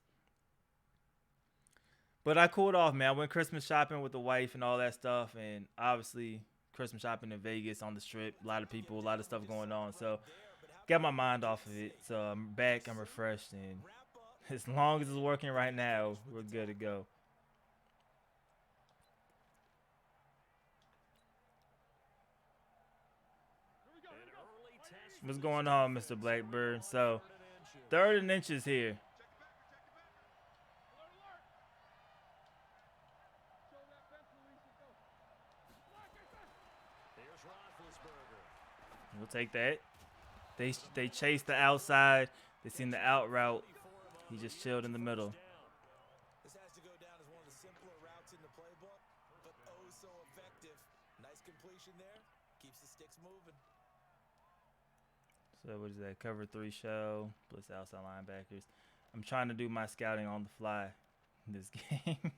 A: But I cooled off, man. I went Christmas shopping with the wife and all that stuff, and obviously Christmas shopping in Vegas on the Strip. A lot of people, a lot of stuff going on. So got my mind off of it. So I'm back. I'm refreshed, and as long as it's working right now, we're good to go. What's going on, Mr. Blackbird? So 3rd and inches here. We'll take that. They chased the outside. They seen the out route. He just chilled in the middle.
C: This has to go down as one of the simpler routes in the playbook, but oh so effective. Nice completion there. Keeps the sticks moving.
A: So what is that? Cover 3 show. Blitz outside linebackers. I'm trying to do my scouting on the fly in this game.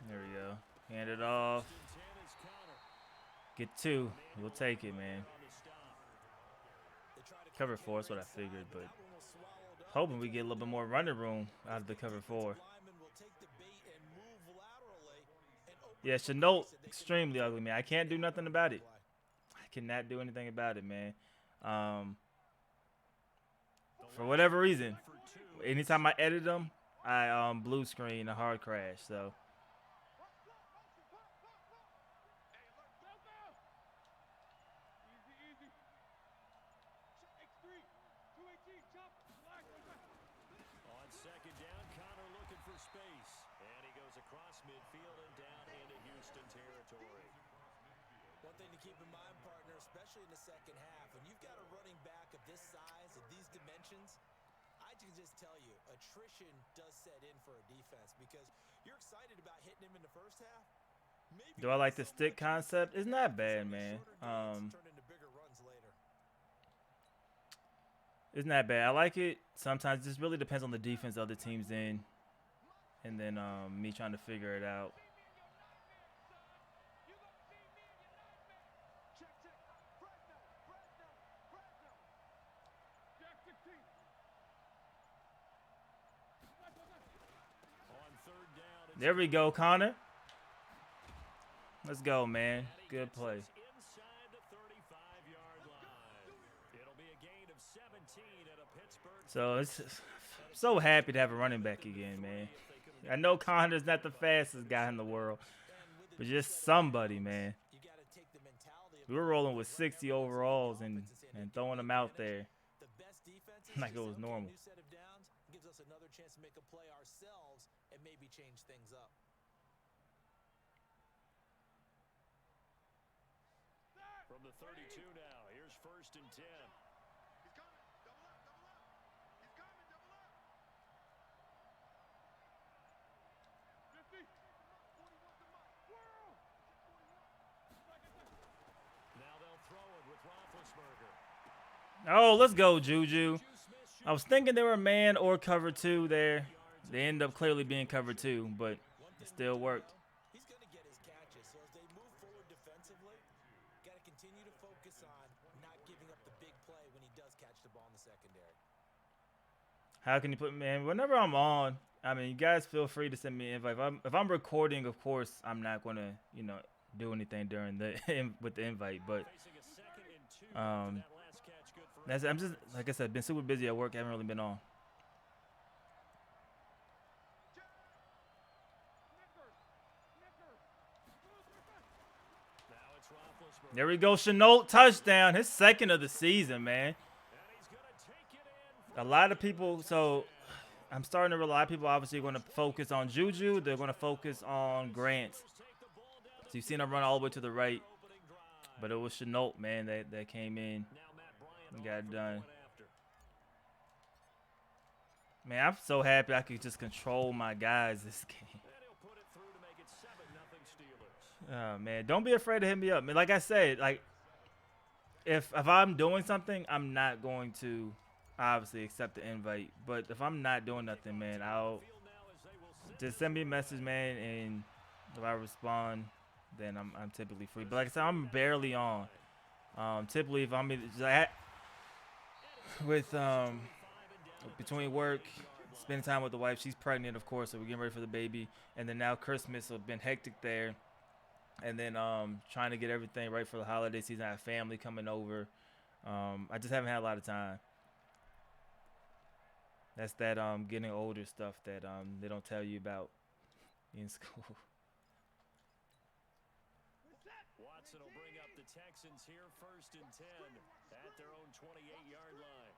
A: There we go. Hand it off. Get 2. We'll take it, man. Cover 4 is what I figured, but hoping we get a little bit more running room out of the cover 4. Yeah, Chenault, extremely ugly, man. I can't do nothing about it. I cannot do anything about it, man. For whatever reason, anytime I edit them, I blue screen a hard crash, so.
C: Especially in the second half, when you've got a running back of this size and these dimensions, I can just tell you, attrition does set in for a defense because you're excited about hitting him in the first half.
A: Do I like the stick concept? It's not bad, man. It's not bad. I like it. Sometimes it just really depends on the defense other teams in, and then me trying to figure it out. There we go, Connor. Let's go, man. Good play.
B: Inside the 35-yard line. It'll be a gain of 17 at a Pittsburgh.
A: So I'm so happy to have a running back again, man. I know Connor's not the fastest guy in the world, but just somebody, man. We were rolling with 60 overalls and throwing them out there like it was normal.
C: Gives us another chance to make a play ourselves and maybe change things up.
B: From the 32 now, here's 1st and 10.
D: He's coming. Double up. He's coming. Double up. 50. 41.
B: Now they'll throw it with Roethlisberger.
A: Oh, let's go, Juju. I was thinking they were man or cover 2 there. They end up clearly being cover 2, but it still worked.
C: He's going to get his catches, so as they move forward defensively, got to continue to focus on not giving up the big play when he does catch the ball in the secondary.
A: How can you put, man, whenever I'm on, I mean, you guys feel free to send me an invite. If I'm recording, of course, I'm not going to, do anything during with the invite, but I'm just, like I said, been super busy at work. Haven't really been on. There we go, Chenault touchdown. His 2nd of the season, man. A lot of people, so I'm starting to realize a lot of people obviously are going to focus on Juju. They're going to focus on Grant. So you've seen him run all the way to the right. But it was Chenault, man, that came in and got it done. Man, I'm so happy I could just control my guys this game. Oh, man, don't be afraid to hit me up. Man, like I said, like if I'm doing something, I'm not going to obviously accept the invite. But if I'm not doing nothing, man, I'll just send me a message, man, and if I respond, then I'm typically free. But like I said, I'm barely on. Typically, if I'm with between work, spending time with the wife, she's pregnant, of course, so we're getting ready for the baby, and then now Christmas, so it's been hectic there, and then trying to get everything right for the holiday season. I have family coming over. I just haven't had a lot of time. That's that getting older stuff that they don't tell you about in school.
B: Watson will bring up the Texans here 1st and 10 at their own 28-yard line.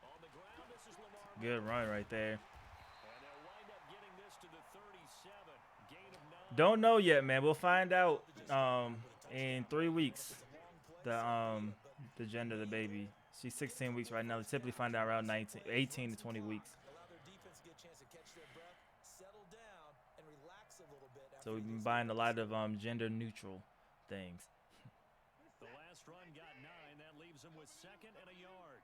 B: On the ground, this is Lamar.
A: Good run right there.
B: And they'll wind up getting this to the 37. Gain of 9.
A: Don't know yet, man. We'll find out in 3 weeks. The gender of the baby. She's 16 weeks right now. They typically find out around 18 to 20 weeks. So we've been buying a lot of gender neutral things.
B: The last run got 9. That leaves him with 2nd and a yard.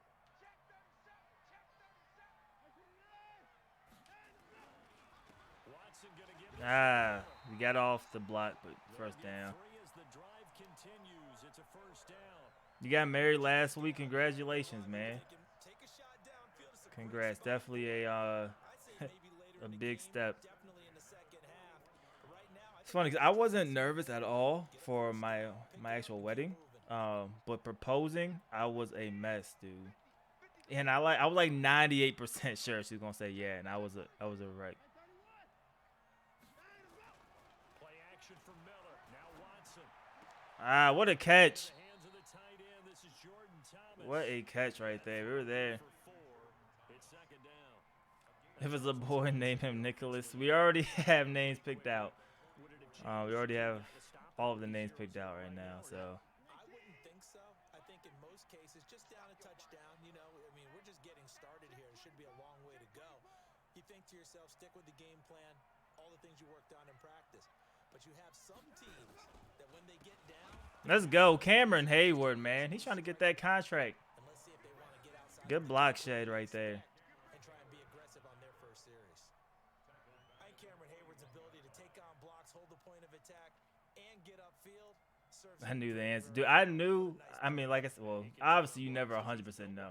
B: Watson gonna give it
A: We got off the block, but first down.
B: 3 as the drive continues. It's a 1st down.
A: You got married last week. Congratulations, man. Congrats. Definitely a big step. It's funny because I wasn't nervous at all for my actual wedding, but proposing, I was a mess, dude. And I was like 98% sure she was gonna say yeah, and I was a wreck.
B: Play action from Miller. Now Watson.
A: What a catch!
B: The hands of the tight end. This is Jordan Thomas.
A: What a catch right there. We were there.
B: For 4. It's 2nd down.
A: If it's a boy, name him Nicholas. We already have names picked out. We already have all of the names picked out right now, so.
C: I wouldn't think so. I think in most cases, just down a touchdown, we're just getting started here. It should be a long way to go. You think to yourself, stick with the game plan, all the things you worked on in practice. But you have some teams that when they get down,
A: Let's go. Cameron Hayward, man. He's trying to get that contract.
C: and let's see if they want to get outside.
A: Good block shade right there.
C: And try and be aggressive on their first series. I think Cameron Hayward's ability to take on blocks, hold the point of attack, and get upfield serves.
A: I knew the answer. Dude, I knew. I mean, like I said, well, obviously you never 100% know.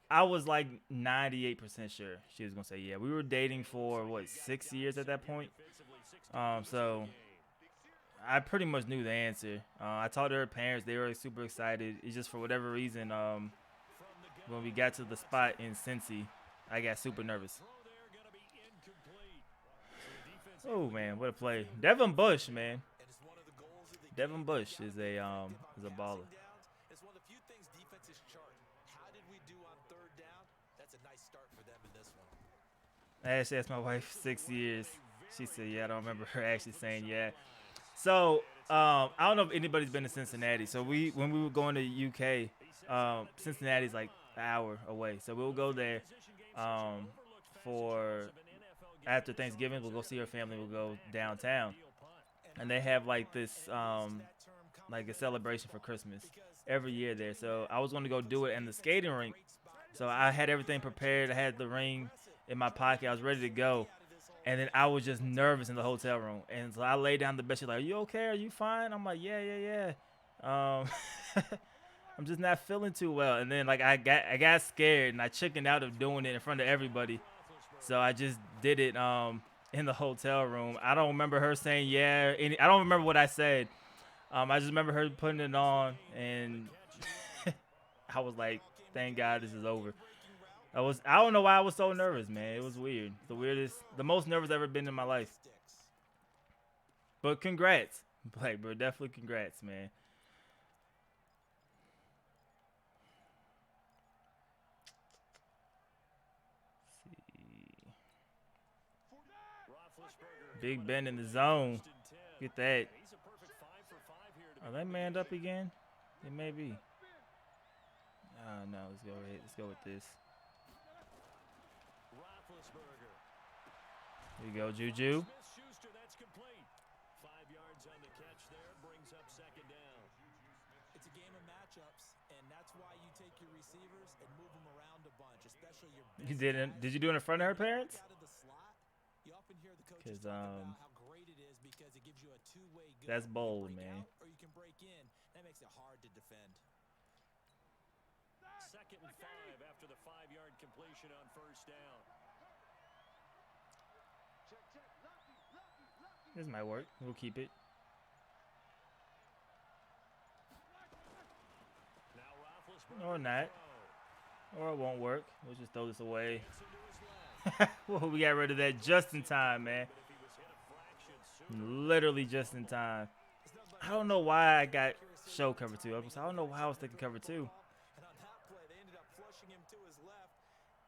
A: I was like 98% sure she was going to say yeah. We were dating for, what, 6 years at that point? So I pretty much knew the answer. I talked to her parents. They were super excited. It's just for whatever reason, when we got to the spot in Cincy, I got super nervous. Oh, man, what a play. Devin Bush, man. Devin Bush is a baller.
C: It's one of the few things defenses chart. How did we do on third down? That's a nice start for them in this one.
A: I actually asked my wife 6 years. She said, yeah, I don't remember her actually saying yeah. So, I don't know if anybody's been to Cincinnati. So, when we were going to UK, Cincinnati's like an hour away. So, we'll go there for after Thanksgiving. We'll go see her family. We'll go downtown. And they have like this, like a celebration for Christmas every year there. So, I was going to go do it in the skating rink. So, I had everything prepared. I had the ring in my pocket. I was ready to go. And then I was just nervous in the hotel room. And so I laid down the bed. She's like, are you okay? Are you fine? I'm like, yeah. I'm just not feeling too well. And then like I got scared and I chickened out of doing it in front of everybody. So I just did it in the hotel room. I don't remember her saying yeah. I don't remember what I said. I just remember her putting it on. And I was like, thank God this is over. I don't know why I was so nervous, man. It was weird. The most nervous I've ever been in my life. But congrats, Blake, bro. Definitely congrats, man. Let's see. Big Ben in the zone. Get that. Are they manned up again? It may be. Oh, no. Let's go with this. Here you go, Juju.
B: That's complete. 5 yards on the catch there, brings up second down.
C: It's a game of matchups, and that's why you take your receivers and move them around a bunch, especially your best
A: You didn't?
C: guys.
A: Did you do it in front of her parents?
C: Out of the slot, you often hear the coaches talk about how great it is because it gives you a two-way go.
A: That's
C: You
A: bold,
C: break
A: man.
C: out or you can break in. That makes it hard to defend.
B: 2nd and 5 after the 5-yard completion on first down.
A: This might work. We'll keep it. Or not. Or it won't work. We'll just throw this away. Well, we got rid of that just in time, man. Literally just in time. I don't know why I got show cover 2. I don't know why I was thinking cover 2.
C: And on that play, they ended up flushing him to his left,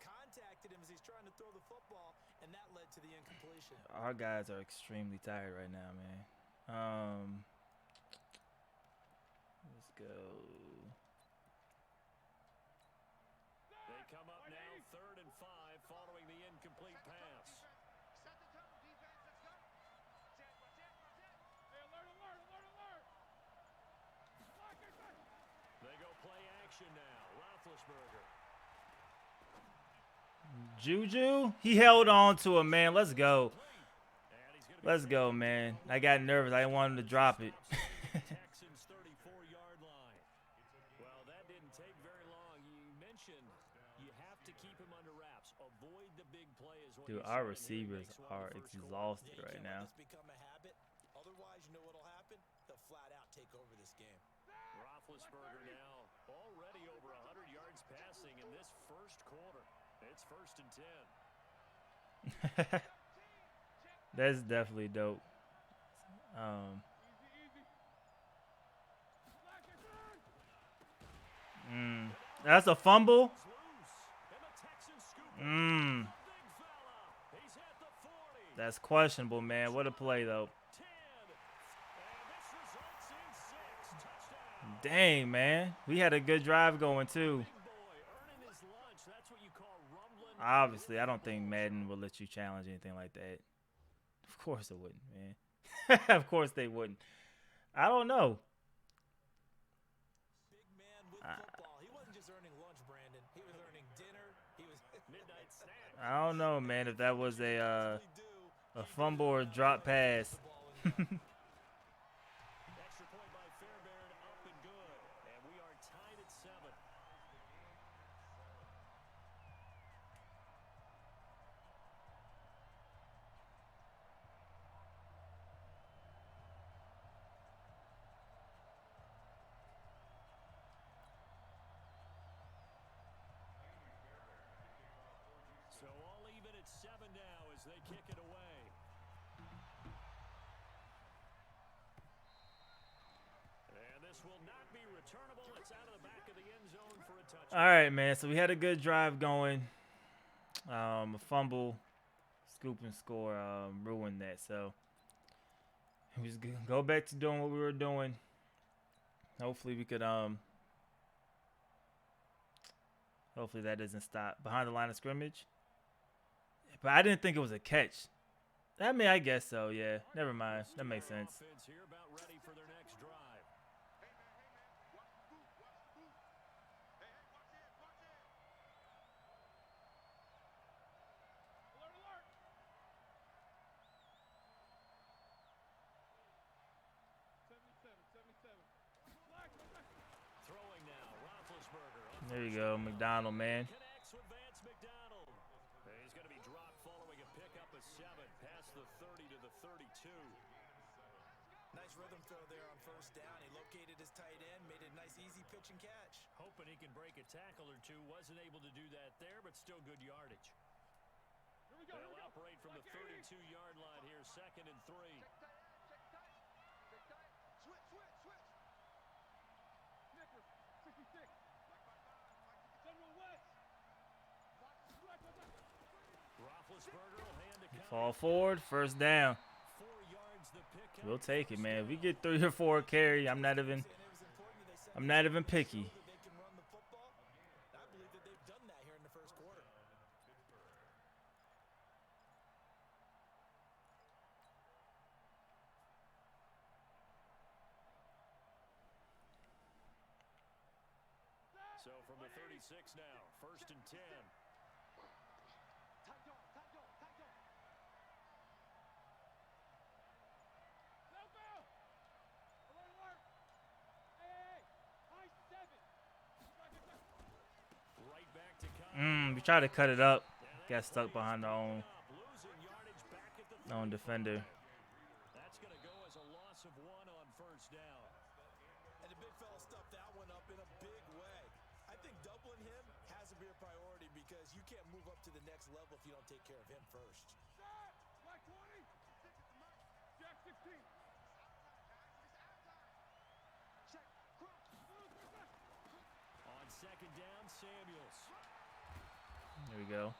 C: contacted him as he's trying to throw the football, and that led to the incompletion.
A: Our guys are extremely tired right now, man. Let's go.
B: They come up now 3rd and 5 following the incomplete pass.
D: Set the tone, defense. Let's go. Hey, alert.
B: They go play action now. Roethlisberger.
A: Juju, he held on to him, man. Let's go. Let's go, man. I got nervous. I didn't want him to drop it.
B: Texans 34-yard line. Well, that didn't take very long. You mentioned you have to keep him under wraps. Avoid the big plays.
A: Dude, our receivers are exhausted right now.
C: It's become a habit. Otherwise, you know what'll happen? They'll flat out take over this game.
B: Roethlisberger now already over 100 yards passing in this first quarter. It's 1st and 10.
A: That's definitely dope. That's a fumble. That's questionable, man. What a play, though. Dang, man. We had a good drive going, too. Obviously, I don't think Madden will let you challenge anything like that. Of course it wouldn't, man. Of course they wouldn't. I don't know.
C: Big man with football. He wasn't just earning lunch, Brandon. He was earning dinner. He was
B: Midnight snack.
A: I don't know, man, if that was a
C: possibly do.
A: fumble or a drop pass.
C: The ball in the air.
B: Extra point by Fairbairn, up and good. And we are tied at 7. So all even at 7 now as they kick it away. And this will not be returnable. It's out of the back of the end zone for a touchdown.
A: All right, man. So we had a good drive going. A fumble, scoop and score ruined that. So we just go back to doing what we were doing. Hopefully we could hopefully that doesn't stop behind the line of scrimmage. But I didn't think it was a catch. I mean, I guess so. Yeah. Never mind. That makes sense.
B: Offense here about ready for their next drive.
D: Hey, man, watch the boot, watch the boot. Hey, watch it, watch it. Alert, alert.
B: Throwing now, Roethlisberger.
A: There you go, McDonald, man.
B: Connects with Vance McDonald. He's going to be dropped following a pickup of 7 past the 30 to the 32.
C: Nice rhythm throw there on first down. He located his tight end, made it a nice easy pitch and catch.
B: Hoping he can break a tackle or two. Wasn't able to do that there, but still good yardage. They'll operate from the 32-yard line here, 2nd and 3.
D: Switch, switch, switch. Snickers, 66. General West.
B: Roethlisberger will hand a
A: Fall forward, first down.
B: 4 yards the pickup.
A: We'll take it, man. If we get 3 or 4 carry, I'm not even picky.
C: They can run the football. I believe that they've done that here in the first quarter.
B: So from the 36 now, 1st and 10.
D: Tight dog, tight dog, tight dog. Now go. Alert, alert. Hey, high 7.
B: Right back to Kyle.
A: We tried to cut it up. Got stuck behind our own
B: Losing yardage back at the
A: defender.
B: That's going to go as a loss of 1 on first down.
C: And the big fella stuffed that one up in a big way. I think doubling him has to be a priority because you can't move up to the next level if you don't take care of him first.
D: Set. Black 20. Jack 16. Check. Cross.
B: On 2nd down, Samuels.
A: There we go.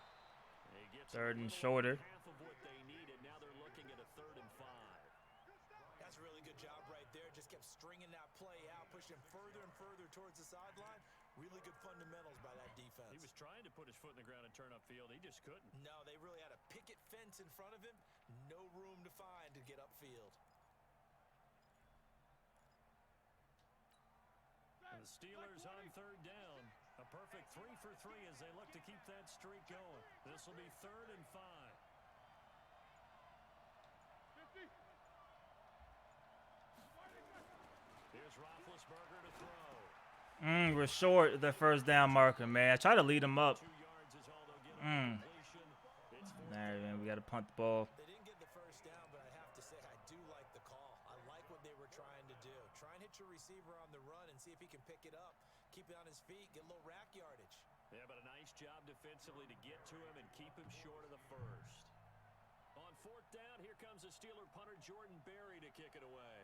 B: He gets
A: 3rd and
B: a little
A: shorter.
B: half of what they needed. Now they're looking at a 3rd and 5.
C: That's a really good job right there. Just kept stringing that play out, pushing further and further towards the sideline. Really good fundamentals by that defense.
B: He was trying to put his foot in the ground and turn upfield. He just couldn't.
C: No, they really had a picket fence in front of him. No room to find to get upfield.
B: And the Steelers on 3rd down. A perfect 3 for 3 as they look to keep that streak going. This will be 3rd and 5.
D: 50.
B: Here's Roethlisberger to throw.
A: We're short the first down marker, man. I try to lead them up.
B: 2 yards is all they'll get on completion. It's
A: All right, man. We got to punt the ball.
C: They didn't get the first down, but I have to say I do like the call. I like what they were trying to do. Try and hit your receiver on the run and see if he can pick it up. Keep it on his feet, get a little rack yardage.
B: Yeah, but a nice job defensively to get to him and keep him short of the first. On 4th down, here comes the Steeler punter Jordan Berry to kick it away.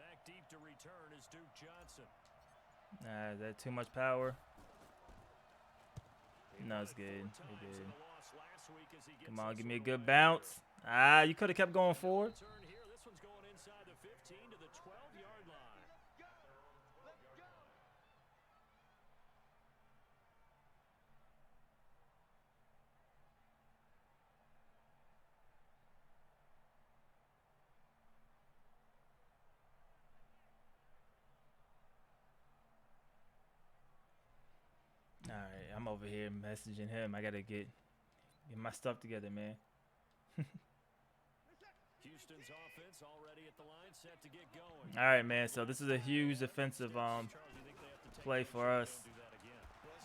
B: Back deep to return is Duke Johnson.
A: Is that too much power?
B: He
A: No,
B: won
A: it's
B: it 4
A: good.
B: times
A: We're good.
B: in the loss last week as he gets
A: Come on,
B: us
A: give me a
B: on the
A: good
B: way.
A: bounce. You could have kept going forward.
B: Turn here. This one's going inside the 15 to the 12-yard line.
A: over here messaging him. I gotta get my stuff together, man.
B: Houston's offense already at the line, set to get going.
A: All right, man. So this is a huge defensive play for us,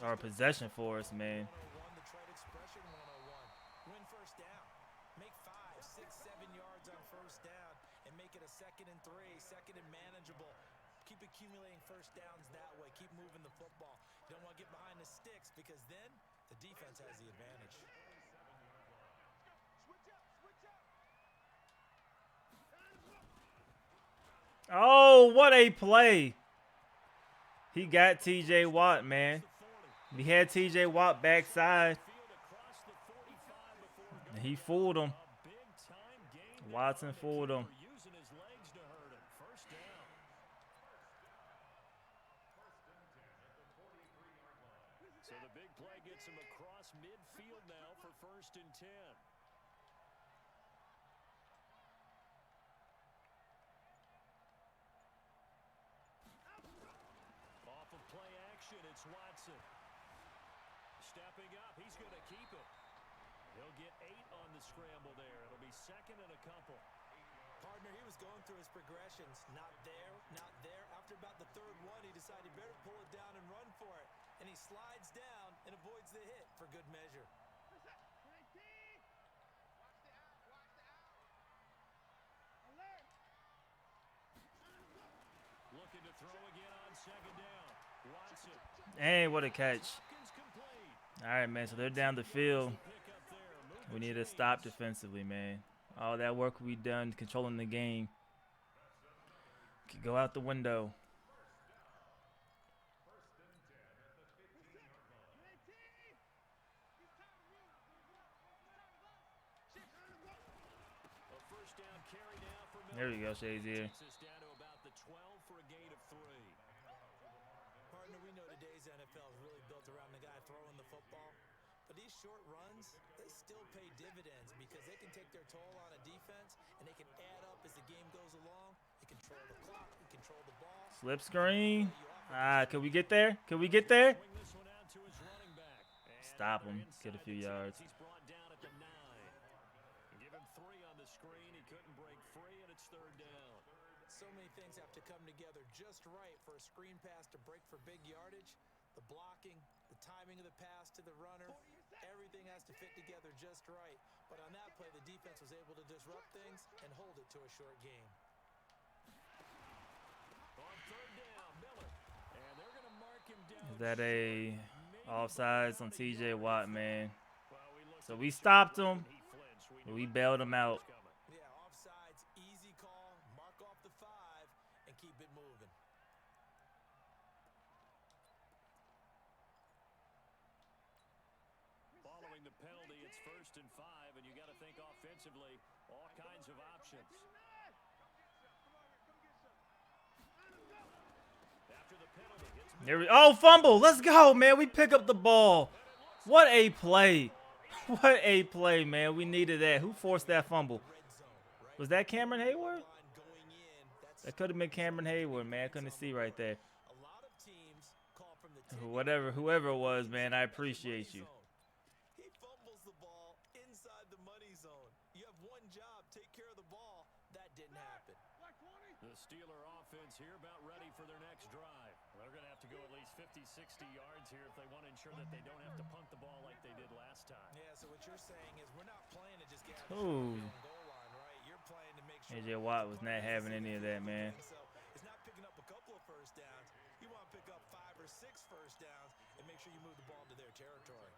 A: or possession for us, man.
C: 101, the trade expression 101. Win first down. Make 5, 6, 7 yards on first down and make it a 2nd and 3, 2nd and manageable. Keep accumulating first downs that way. Keep moving the football. You don't want to get behind the sticks because then the defense has the advantage.
A: Oh, what a play. He got TJ Watt, man. He had TJ Watt backside. And he fooled him. Watson fooled him.
B: So the big play gets him across midfield now for 1st and 10. Off of play action, it's Watson. Stepping up, he's going to keep it. He'll get 8 on the scramble there. It'll be 2nd and a couple.
C: Partner, he was going through his progressions. Not there, not there. After about the 3rd one, he decided he better pull it down and run for it. And he slides down and avoids the hit for good measure.
B: Looking to throw again on 2nd down. Watson.
A: Hey, what a catch. All right, man. So they're down the field. We need to stop defensively, man. All that work we done controlling the game could go out the window. There we go, Shazier.
C: Partner, we know today's NFL is really built around the guy throwing the football. But these short runs, they still pay dividends because they can take their toll on a defense and they can add up as the game goes along. You control the clock, you control the ball.
A: Slip screen. Can we get there? Can we get there? Stop him. Get a few yards.
B: He's brought down at the 9. Give him 3 on the screen. He couldn't break free, and it's 3rd down.
C: So many things have to come together just right for a screen pass to break for big yardage. The blocking, the timing of the pass to the runner, everything has to fit together just right. But on that play, the defense was able to disrupt things and hold it to a short game.
B: On 3rd down, Miller. And they're going to mark him down.
A: Is that a offsides on TJ Watt, man? So we stopped him. We bailed him out.
C: Yeah, offsides, easy call, mark off the 5, and keep it moving.
B: Following the penalty, it's 1st and 5, and you got to think offensively, all kinds of options. After the penalty,
A: Oh, fumble. Let's go, man. We pick up the ball. What a play. What a play, man. We needed that. Who forced that fumble? Was that Cameron Hayward? That could have been Cameron Hayward, man. I couldn't see right there. Whoever it was, man, I appreciate you.
C: He fumbles the ball inside the money zone. You have one job, take care of the ball. That didn't happen.
B: The Steeler offense here about ready for their next drive. They're going to have to go at least 50, 60 yards here if they want to ensure that they don't have to punt the ball like they did last time.
C: Yeah, so what you're saying is we're not playing to just get out of
A: Ooh.
C: the goal line, right? You're playing to make sure
A: AJ Watt was not having any of that, man.
C: So it's not picking up a couple of first downs. You want to pick up 5 or 6 first downs and make sure you move the ball into their territory.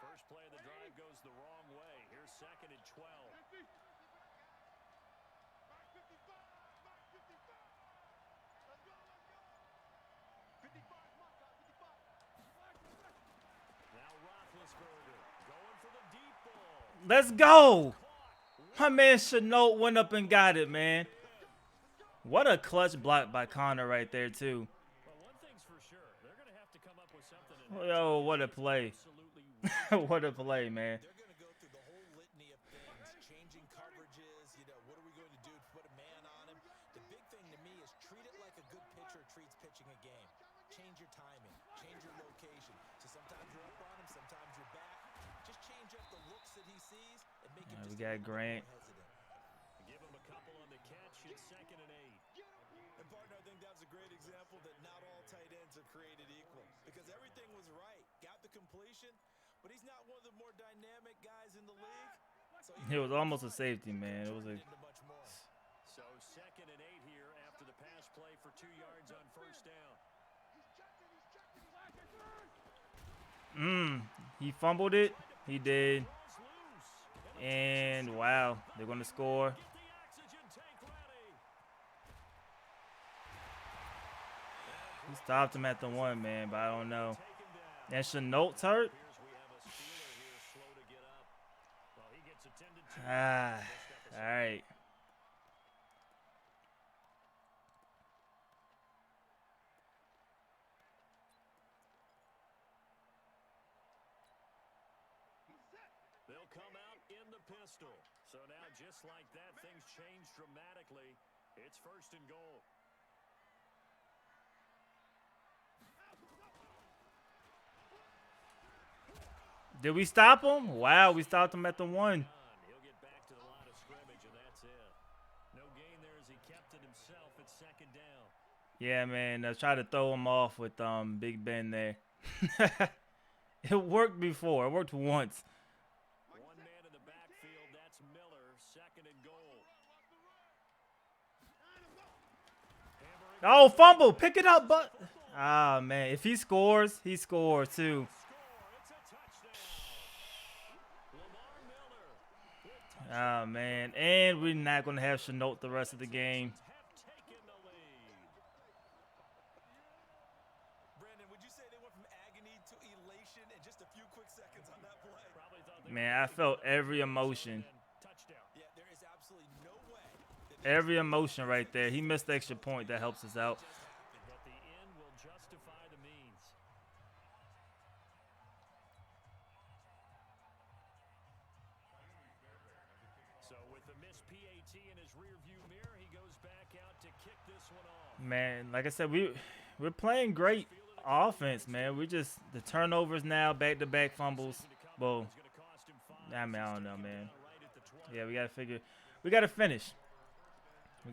B: First play of the drive goes the wrong way. Here's 2nd and 12.
A: Let's go. My man Chenault went up and got it, man. What a clutch block by Connor right there, too.
B: Well, one thing's for sure. They're going to have to come up with something.
A: Yo, what a play. What a play, man.
C: They're going to go through the whole litany of things, changing coverages, what are we going to do to put a man on him? The big thing to me is treat it like a good pitcher treats pitching a game. change your timing, change your location. So sometimes you're up on him, sometimes you're back. Just change up the looks that he sees and make him
A: We
C: just
A: got
C: a little
A: Grant.
C: more hesitant.
B: Give him a couple on the catch. It's 2nd and 8.
C: And partner, I think that was a great example that not all tight ends are created equal because everything was right. Got the completion, but he's not one of the more dynamic guys in the league. So
A: It was almost a safety, man. It was a.
B: So 2nd and 8 here after the pass play for 2 yards on 1st down.
A: He fumbled it. He did. And wow, they're gonna score. He stopped him at the 1, man, but I don't know. And Chenault's hurt. All right.
B: They'll come out in the pistol. So now just like that, things change dramatically. It's 1st and goal.
A: Did we stop him? Wow, we stopped him at the 1.
B: He'll get back to the line of scrimmage, and that's it. No gain there as he kept it himself at 2nd down.
A: Yeah, man. I tried to throw him off with Big Ben there. It worked before. It worked once.
B: One man in the backfield. That's Miller. 2nd and goal.
A: Oh, fumble. Pick it up, but. Ah, man. If he scores, he scores too. Oh, man. And we're not going to have Chenault the rest of the game.
C: Brandon, would you say they went from agony to elation in just a few quick seconds on that play?
A: Man, I felt every emotion.
C: Yeah, there is absolutely no way.
A: Every emotion right there. He missed the extra point. That helps us out.
B: But the end will justify the means. So with the missed PAT in his rearview mirror, he goes back out to kick this one off.
A: Man, like I said, we're playing great offense, man. We just the turnovers now, back-to-back fumbles. Well, I mean, I don't know, man. Yeah, we gotta finish. We gotta finish.
B: The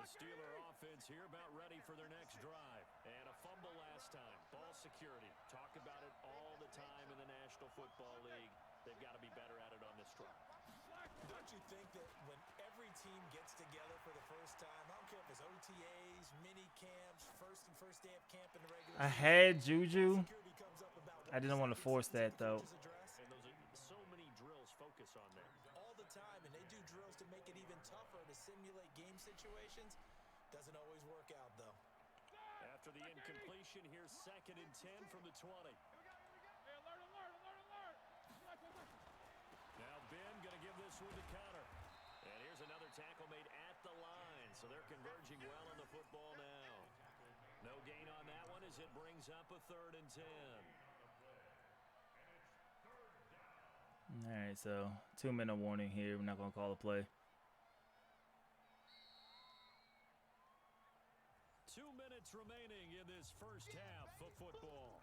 B: Steeler offense here about ready for their next drive. And a fumble last time. Ball security. Talk about it all the time in the National Football League. They've got to be better at it on this drive.
C: Don't you think that when every team gets together for the first time, I don't care if it's OTAs, mini camps, first day of camp in the regular
A: I
C: season,
A: had Juju.
C: security comes up about
A: I didn't want to force that though.
B: And those are so many drills focus on that.
C: all the time, and they do drills to make it even tougher to simulate game situations. Doesn't always work out, though.
B: After the incompletion, here's 2nd and 10 from the 20. Now Ben going to give this one to Connor. And here's another tackle made at the line. So they're converging well on the football now. No gain on that one as it brings up a 3rd and 10.
A: All right, so 2-minute warning here. We're not gonna call a play.
B: 2 minutes remaining in this first half of football.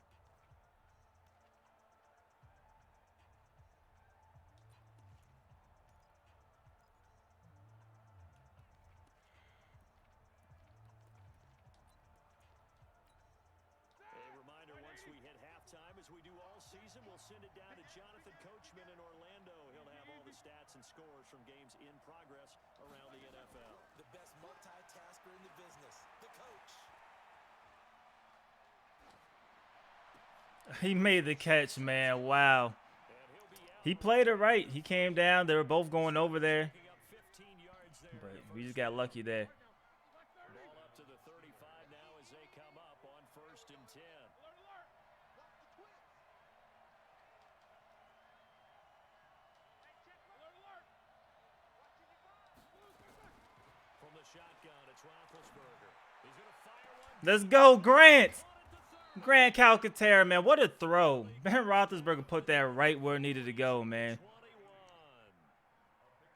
B: A reminder, once we hit halftime, as we do all season, we'll send it down to Jonathan Coachman in Orlando. He'll have all the stats and scores from games in progress around the NFL.
C: The best multitasker in the business, the coach.
A: He made the catch, man. Wow. He played it right. He came down. They were both going over there. But we just got lucky there.
B: Ball up to the 35 now as they come up on 1st and 10. From the shotgun, it's Roethlisberger. He's going to fire one.
A: Let's go, Grant. Grand Calcaterra, man, what a throw. Ben Roethlisberger put that right where it needed to go, man.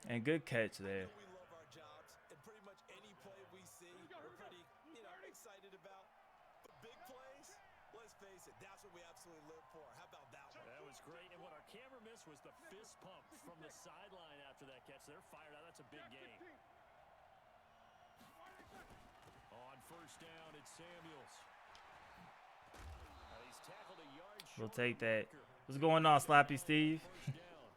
B: 21.
A: And good catch there.
C: We love our jobs, and pretty much any play we see, we're pretty, excited about. But big plays, let's face it, that's what we absolutely live for. How about that one?
B: That was great. And what our camera missed was the fist pump from the sideline after that catch. They're fired out. That's a big game. On first down, it's Samuels. He's tackled a yard
A: We'll
B: short
A: take
B: of the
A: that.
B: marker.
A: What's going on, Sloppy Steve?
B: First down.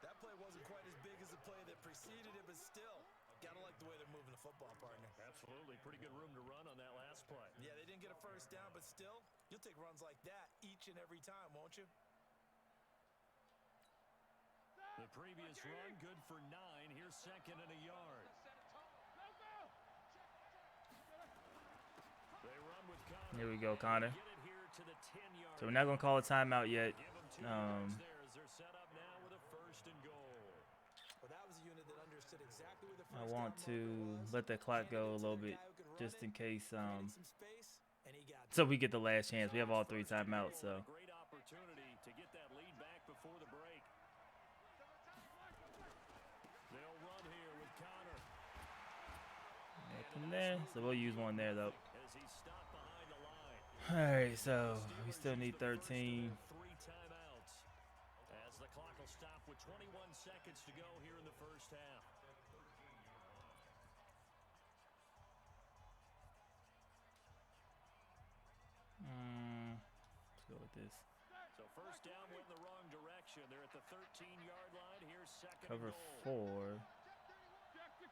C: That play wasn't quite as big as the play that preceded it, but still, gotta like the way they're moving the football, partner.
B: Absolutely. Pretty good room to run on that last play.
C: Yeah, they didn't get a first down, but still, you'll take runs like that each and every time, won't you?
B: The previous run, good for 9. Here's second and a yard. They run with Connor.
A: Here we go, Connor.
B: Get it here to the 10-yard.
A: So we're not going to call a timeout yet.
B: Give them 2 yards there as they're set up now with a first and goal.
C: Well, that was a unit that understood exactly where the
A: I
C: first
A: want
C: down
A: to
C: marker was.
A: let the clock go a
C: Handed it to
A: little
C: the
A: bit,
C: guy who could run
A: just
C: it,
A: in case,
C: created some space, and he got
A: so we get the last chance. We have all 3 timeouts, so.
B: A great opportunity to get that lead back before the break. They'll run here with Connor.
A: Nothing there, so we'll use one there, though.
B: As he stopped behind the line.
A: All right, so we still need 13.
B: 3 timeouts. As the clock will stop with 21 seconds to go here in the first half.
A: Let's go with this.
B: So first down went in the wrong direction. They're at the 13-yard line. Here's second
A: Cover
B: and goal.
A: 4.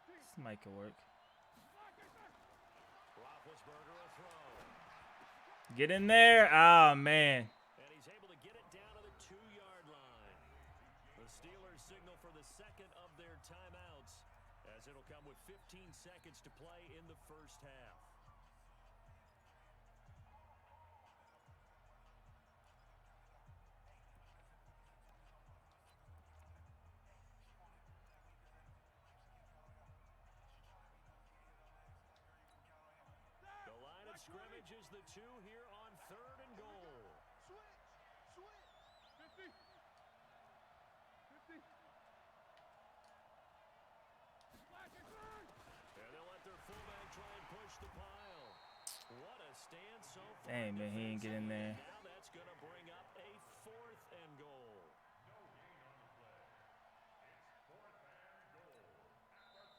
A: This might could work.
B: Roethlisberger will throw.
A: Get in there. Oh, man.
B: And he's able to get it down to the 2-yard line. The Steelers signal for the second of their timeouts, as it'll come with 15 seconds to play in the first half. The line of scrimmage is the 2 here on third and goal.
D: Switch. 50. 50.
B: And they'll let their fullback try and push the pile. What a stand so far.
A: Dang, man, he ain't get in there.
B: Now that's going to bring up a 4th and goal.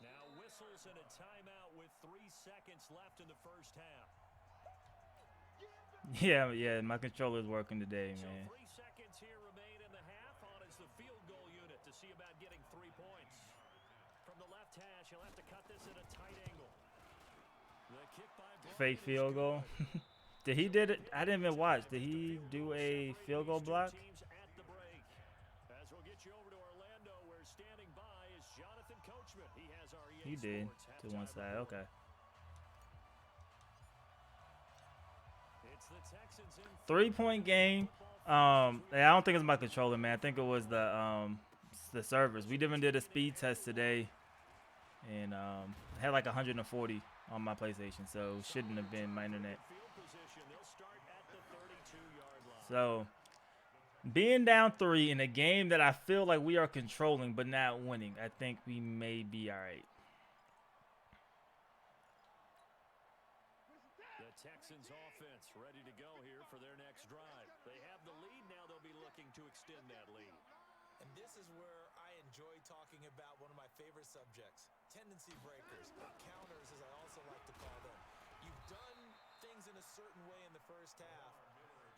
B: Now whistles and a timeout with 3 seconds left in the first half.
A: Yeah, my controller's working today,
B: So
A: man.
B: 3 seconds here remain in the half. On is the field goal unit to see about getting 3 points. From the left hash, he'll have to cut this at a tight angle. The kick by Bryant
A: Fake
B: is
A: field goal.
B: good.
A: Did he did it? I didn't even watch. Did he do a field goal block?
B: Teams at the break. As we'll get you over to Orlando, where standing by is Jonathan Coachman. He has our EA
A: He did
B: Sports
A: to one
B: halftime
A: side.
B: report.
A: Okay.
B: It's the Texans in
A: 3-point game. I don't think it's my controller, man. I think it was the servers. We even did a speed test today, and had like 140 on my PlayStation, so shouldn't have been my internet.
B: field position. They'll start at the 32-yard line.
A: So being down 3 in a game that I feel like we are controlling but not winning, I think we may be all right.
B: The Texans offense ready to go here for their next drive. They have the lead now. They'll be looking to extend that lead.
C: And this is where I enjoy talking about one of my favorite subjects, tendency breakers, or counters as I also like to call them. You've done things in a certain way in the first half,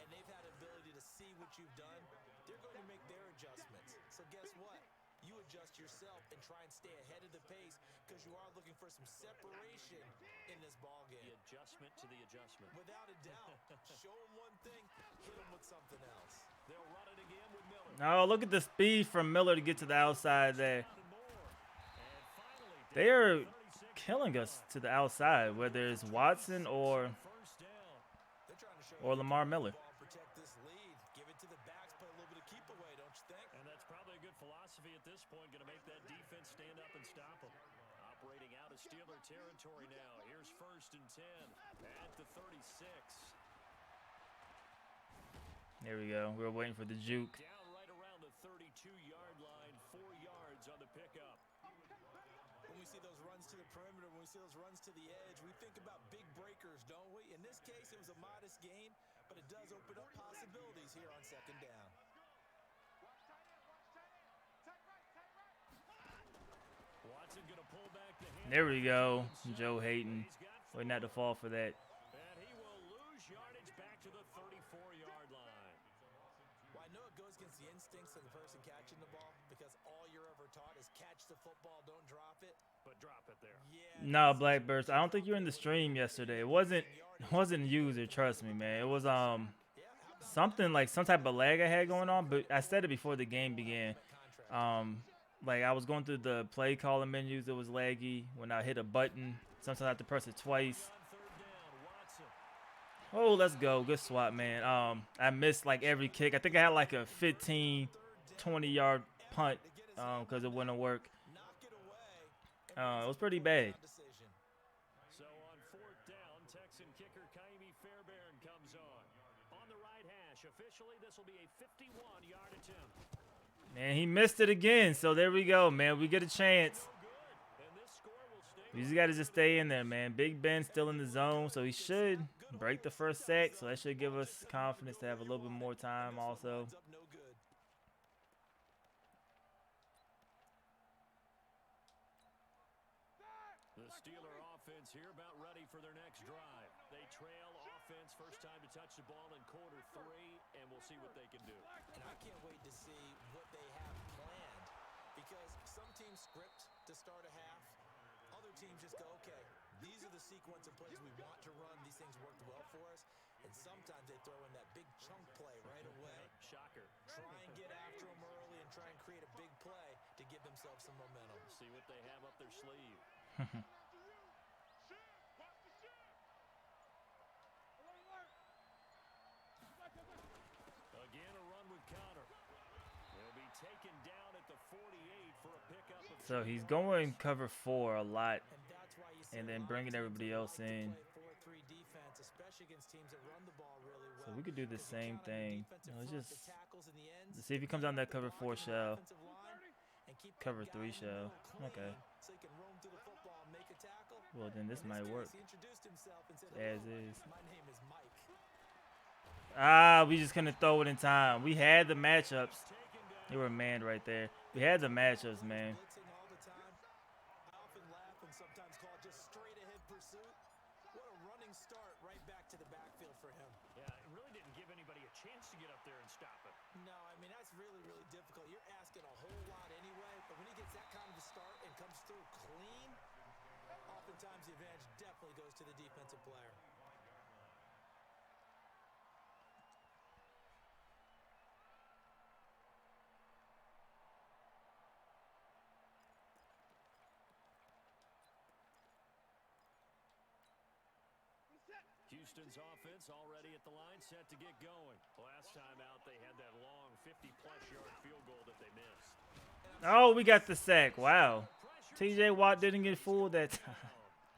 C: and they've had ability to see what you've done. They're going to make their adjustments. So guess what? You adjust yourself and try and stay ahead of the pace because you are looking for some separation in this ball
B: The
C: game.
B: adjustment to the adjustment.
C: Without a doubt, show them one thing, hit them with something else.
B: They'll run it again with Miller.
A: Oh, look at the speed from Miller to get to the outside there.
B: And more. And finally,
A: They are
B: 36
A: killing us to the outside, whether it's Watson or
B: first down.
C: They're trying to show
A: Or
C: you
A: Lamar
C: they can
A: Miller.
C: ball, protect this lead, give it to the backs, play a little bit of keep away, don't you think?
B: And that's probably a good philosophy at this point. Going to make that defense stand up and stop them. Operating out of Steeler territory now. Here's first and 10 at the 36.
A: There we go. We were waiting for the juke.
B: Down right around the 32-yard line, 4 yards on the pickup.
C: When we see those runs to the perimeter, when we see those runs to the edge, we think about big breakers, don't we? In this case, it was a modest gain, but it does open up possibilities here on second down.
B: Watson gonna pull back the hand.
A: There we go. Joe Hayden. Waiting not to fall for that.
B: And he will lose yardage back to the 34-yard line.
C: Well, I know it goes against the instincts of the person catching the ball because all you're ever taught is catch the football, don't drop it.
B: But drop it there.
C: Yeah.
A: No, Blackbirds. I don't think you were in the stream yesterday. It wasn't user. Trust me, man. It was something like some type of lag I had going on. But I said it before the game began. Like I was going through the play calling menus. It was laggy when I hit a button. Sometimes I have to press it twice. Oh, let's go. Good swat, man. I missed like every kick. I think I had like a 15, 20-yard punt because it wouldn't work. It was pretty bad.
B: So on 4th down, Texan kicker Kaimi Fairbairn comes on the right hash. Officially, this will be a 51-yard attempt.
A: Man, he missed it again. So there we go, man. We get a chance.
B: And this score will stay.
A: We just got to just stay in there, man. Big Ben still in the zone, so he should break the first sack. So that should give us confidence to have a little bit more time also.
B: The Steeler offense here about ready for their next drive. They trail offense, first time to touch the ball in quarter 3, and we'll see what they can do.
C: And I can't wait to see what they have planned because some teams script to start a half. Other teams just go, okay, these are the sequence of plays we want to run. These things worked well for us. And sometimes they throw in that big chunk play right away.
B: Shocker.
C: Try and get after them early and try and create a big play to give themselves some momentum.
B: See what they have up their sleeve. Again, a run with Connor. He'll be taken down at the 48 for a pickup of
A: So he's going cover 4 a lot, and then bringing everybody else in. So we could do the same thing. Let's just see if he comes on that cover 4 shell. Cover 3 shell. Okay. Well, then this might work. As is. Ah, we just couldn't throw it in time. We had the matchups. They were manned right there. We had the matchups, man.
B: Yeah, it really didn't give anybody a chance to get up there and stop it.
C: No, I mean, that's really, really difficult. You're asking a whole lot anyway, but when he gets that kind of a start and comes through clean, oftentimes the advantage definitely goes to the defensive player.
B: Houston's offense already at the line, set to get going. Last time out, they had that long 50-plus-yard field goal that they missed.
A: Oh, we got the sack. Wow. TJ Watt didn't get fooled that time.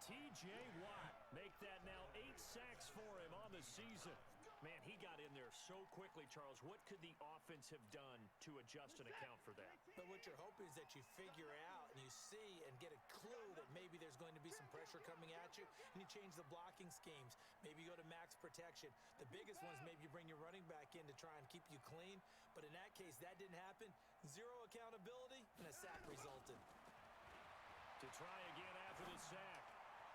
B: TJ Watt make that now 8 sacks for him on the season. Man, he got in there so quickly, Charles. What could the offense have done to adjust and account for that?
C: But what you're hoping is that you figure out and you see and get a clue that maybe there's going to be some pressure coming at you, and you change the blocking schemes. Maybe you go to max protection. The biggest one is maybe you bring your running back in to try and keep you clean. But in that case, that didn't happen. Zero accountability, and a sack resulted.
B: To try again after the sack.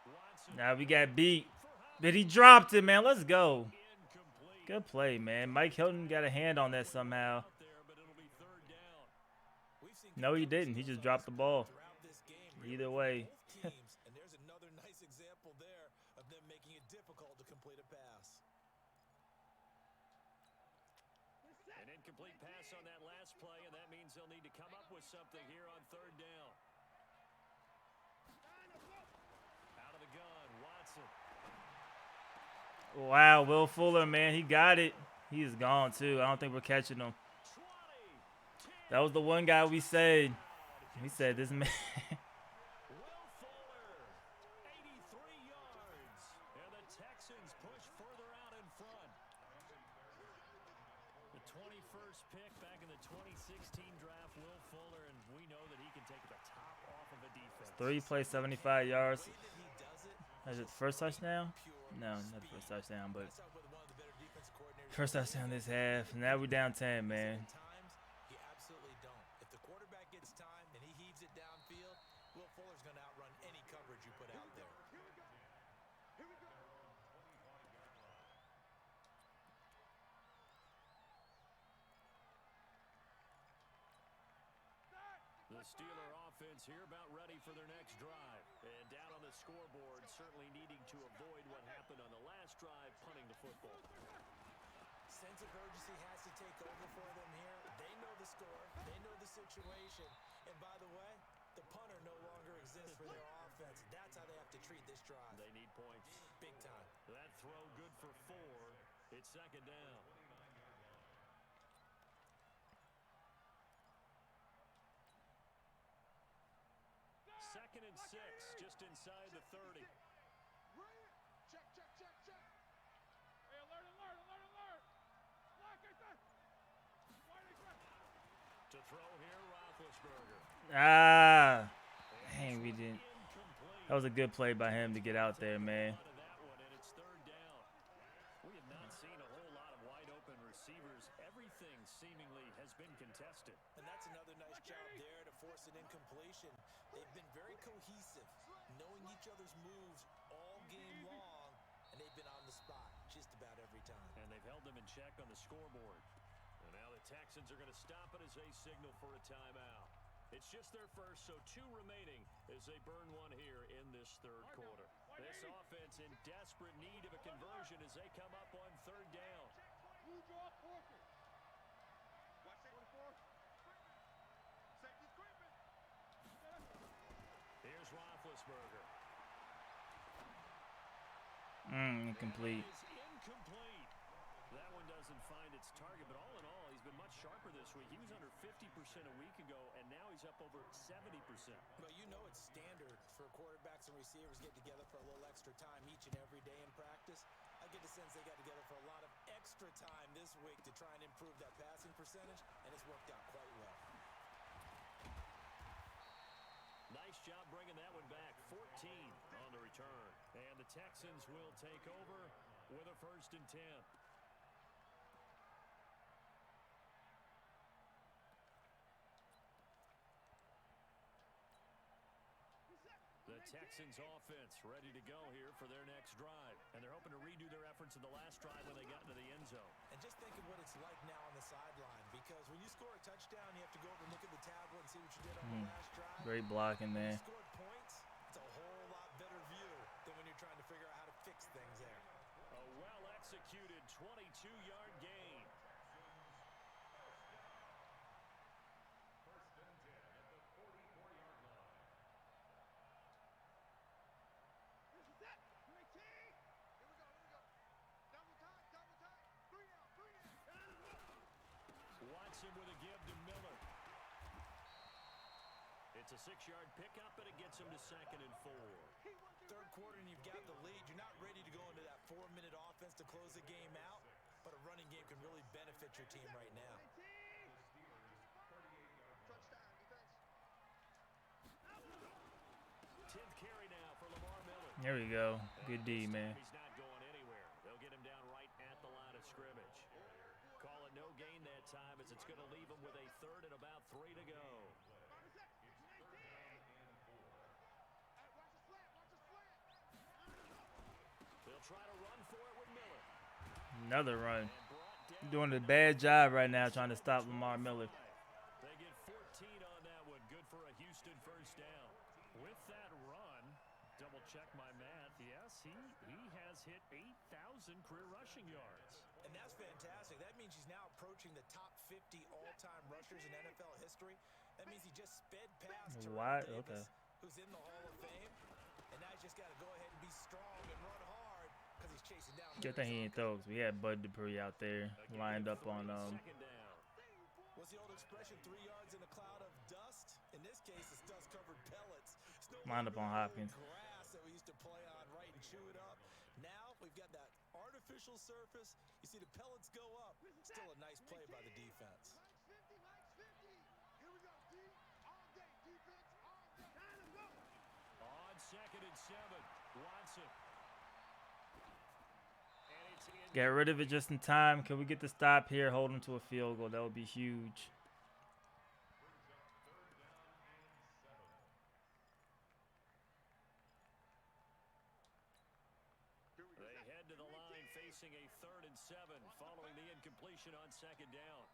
B: Watson.
A: Now we got beat. But he dropped it, man. Let's go.
B: Incomplete.
A: Good play, man. Mike Hilton got a hand on that somehow.
B: Out there, but it'll be 3rd down.
C: We've seen
A: No, he didn't. He just dropped the ball.
C: throughout this game,
A: Either way.
C: both teams, and there's another nice example there of them making it difficult to complete a pass.
B: An incomplete pass on that last play, and that means they'll need to come up with something here on 3rd down. Out of the gun, Watson.
A: Wow, Will Fuller, man. He got it. He is gone, too. I don't think we're catching him.
B: 20, 10,
A: That was the one guy we said. We said this man.
B: Will Fuller, 83 yards. And the Texans push further out in front. 21st pick back in the 2016 draft, Will Fuller, and we know that he can take the top off of a defense.
A: 3 plays, 75 yards.
C: The way that he does it
A: Is it the
C: is
A: first
C: light,
A: touchdown?
C: pure
A: No, not the
C: speed.
A: first touchdown, but
C: That's with one of the better defensive coordinators.
A: first touchdown this half. Now we down 10, man.
C: At times, you absolutely don't. If the quarterback gets time and he heaves it downfield, Will Fuller's going to outrun any coverage you put out there.
D: Here we go. Here we go.
B: The Steeler offense here about ready for their next drive. And down on the scoreboard, certainly needing to avoid what happened on the last drive, punting the football.
C: Sense of urgency has to take over for them here. They know the score. They know the situation. And by the way, the punter no longer exists for their offense. That's how they have to treat this drive.
B: They need points.
C: Big time.
B: That throw good for 4. It's second down. Second and 6, just inside the 30.
D: Check, check, check, check. Hey, alert, alert, alert, alert. Lock it there. Wide express.
B: To throw here, Roethlisberger.
A: Ah, dang, we didn't.
B: Incomplete.
A: That was a good play by him to get out there, man.
B: Out of that one, and it's third down. We have not seen a whole lot of wide open receivers. Everything seemingly has been contested.
C: And that's another nice job there to force an incompletion. They've been very cohesive, knowing each other's moves all game long, and they've been on the spot just about every time.
B: And they've held them in check on the scoreboard. And now the Texans are going to stop it as they signal for a timeout. It's just their first, so 2 remaining as they burn one here in this third quarter. This offense in desperate need of a conversion as they come up on third down.
D: Blue draw, Porker. Watch it. 24. Safety's creeping.
B: Here's Roethlisberger.
A: Incomplete.
B: That is incomplete. That one doesn't find its target, but all in all, he's been much sharper this week. He was under 50% a week ago, and now he's up over 70%.
C: But you know it's standard for quarterbacks and receivers get together for a little extra time each and every day in practice. I get the sense they got together for a lot of extra time this week to try and improve that passing percentage, and it's worked out quite well.
B: Nice job bringing that one back. 14 on the return. And the Texans will take over with a 1st and 10. The Texans offense ready to go here for their next drive. And they're hoping to redo their efforts in the last drive when they got into the end zone.
C: And just think of what it's like now on the sideline, because when you score a touchdown, you have to go over and look at the tablet and see what you did on the last drive.
A: Great blocking
C: When
A: there.
C: you scored points, it's a whole lot better view than when you're trying to figure out how to fix things there.
B: A well-executed 22-yard gain.
D: This is it. 19. Here we go. Here we go. Double time. Double time. 3 out. 3 out.
B: Watson with a give to Miller. It's a 6-yard pickup, and it gets him to 2nd and 4.
C: Third quarter and you've got the lead. You're not ready to go into that 4-minute offense to close the game out, but a running game can really benefit your team right now.
D: Touchdown defense.
B: 10th carry now for Lamar Miller.
A: There we go. Good
B: And
A: D,
B: this
A: man.
B: time he's not going anywhere. They'll get him down right at the line of scrimmage. Call it no gain that time as it's going to leave him with a 3rd and about 3 to go. They'll try to run for it with Miller.
A: Another run.
B: And brought down
A: Doing a bad job right now trying to stop Lamar Miller.
B: They get 14 on that one. Good for a Houston 1st down. With that run, double check my math. Yes, he has hit 8,000 career rushing yards.
C: And that's fantastic. That means he's now approaching the top 50 all-time rushers in NFL history. That means he just sped past Terrell
A: What?
C: Davis,
A: Okay.
C: who's in the Hall of Fame. And now he's just got to go ahead and be strong and run hard because he's chasing down.
A: Good thing he didn't throw, 'cause we had Bud Dupree out there lined up on
B: 2nd down.
C: What's the old expression? 3 yards in a cloud of dust. In this case, it's dust-covered pellets. It's no
A: lined up on
C: longer
A: Hopkins.
C: grass that we used to play on, right, and chew it up. Now we've got that artificial artificial surface. You see the pellets go up. Still a nice play by the defense.
D: Here we go, D. All day, defense, all day. Time to go.
B: On 2nd and 7, Watson. And it's in.
A: Get rid of it just in time. Can we get the stop here? Hold them to a field goal. That would be huge.
B: They head to the line facing a 3rd and 7 following the incompletion on 2nd down.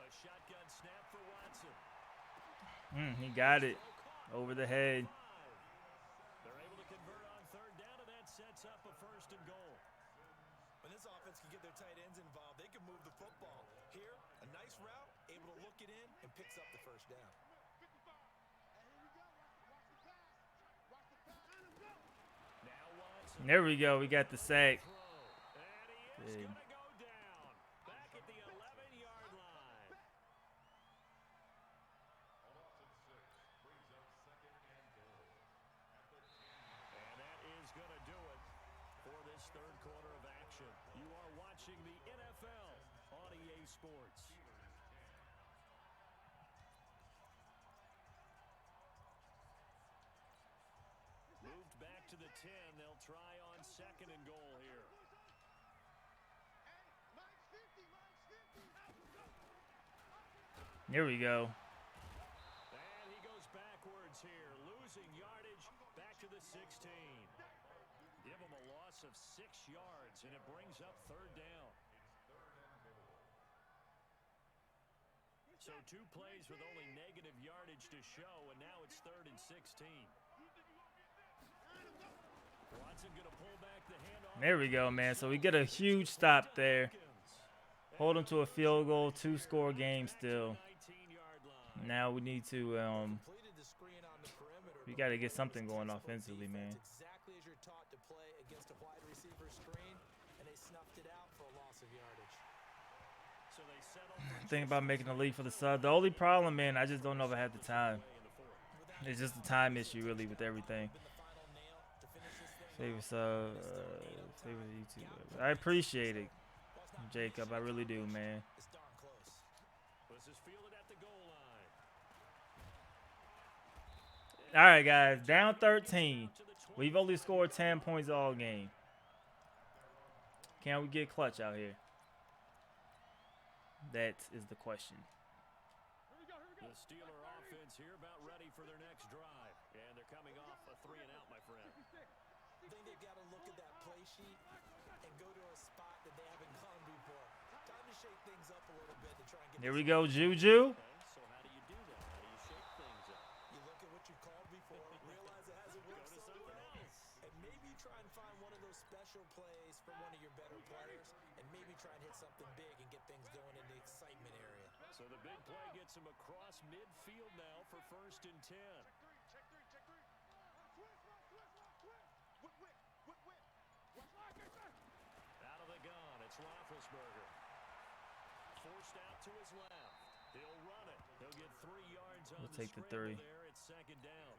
B: A shotgun snap for Watson.
A: He got it over the head.
B: They're able to convert on 3rd down, and that sets up a 1st and goal.
C: When this offense can get their tight ends involved, they can move the football. Here, a nice route, able to look it in, and picks up the 1st down.
B: Now Watson.
A: There we go. We got the sack.
B: And he is
A: Big.
B: going to go down back at the 11-yard line. And that is going to do it for this 3rd quarter of action. You are watching the NFL on EA Sports. Moved back to the 10. They'll try on 2nd and goal here.
A: Here we go.
B: And he goes backwards here, losing yardage back to the 16. Give him a loss of 6 yards, and it brings up 3rd down. So 2 plays with only negative yardage to show, and now it's 3rd and 16. Watson going to pull back the handoff.
A: There we go, man. So we get a huge stop there. Hold them to a field goal. 2-score game still. Now we need to we got to get something going offensively, man.
C: Exactly as you're taught to play against a wide receiver screen, and they snuffed it out for a loss of yardage.
B: So they settle.
A: Think about making a lead for the sub. The only problem, man, I just don't know if I have the time. It's just a time issue, really, with everything. Favorite sub, favorite YouTube. I appreciate it, Jacob. I really do, man.
C: It's darn close.
B: This is fielded at the goal line.
A: All right, guys, down 13. We've only scored 10 points all game. Can we get clutch out here? That is the question.
B: The Steeler offense here about ready for their next drive. And they're coming off a 3-and-out, my friend.
C: I think they've got to look at that play sheet and go to a spot that they haven't gone before. Time to shake things up a little bit to try and get.
A: Here we go, Juju.
B: Okay, so how do you do that? How do you shake things up?
C: You look at what you've called before, realize it hasn't worked somewhere else, and maybe try and find one of those special plays from one of your better players, and maybe try and hit something big and get things going in the excitement area.
B: So the big play gets him across midfield now for 1st and 10. Out of the gun, it's Roethlisberger. Forced out to his left. He'll run it. He'll get 3 yards on
A: We'll take the
B: scramble
A: 3.
B: there. It's 2nd down.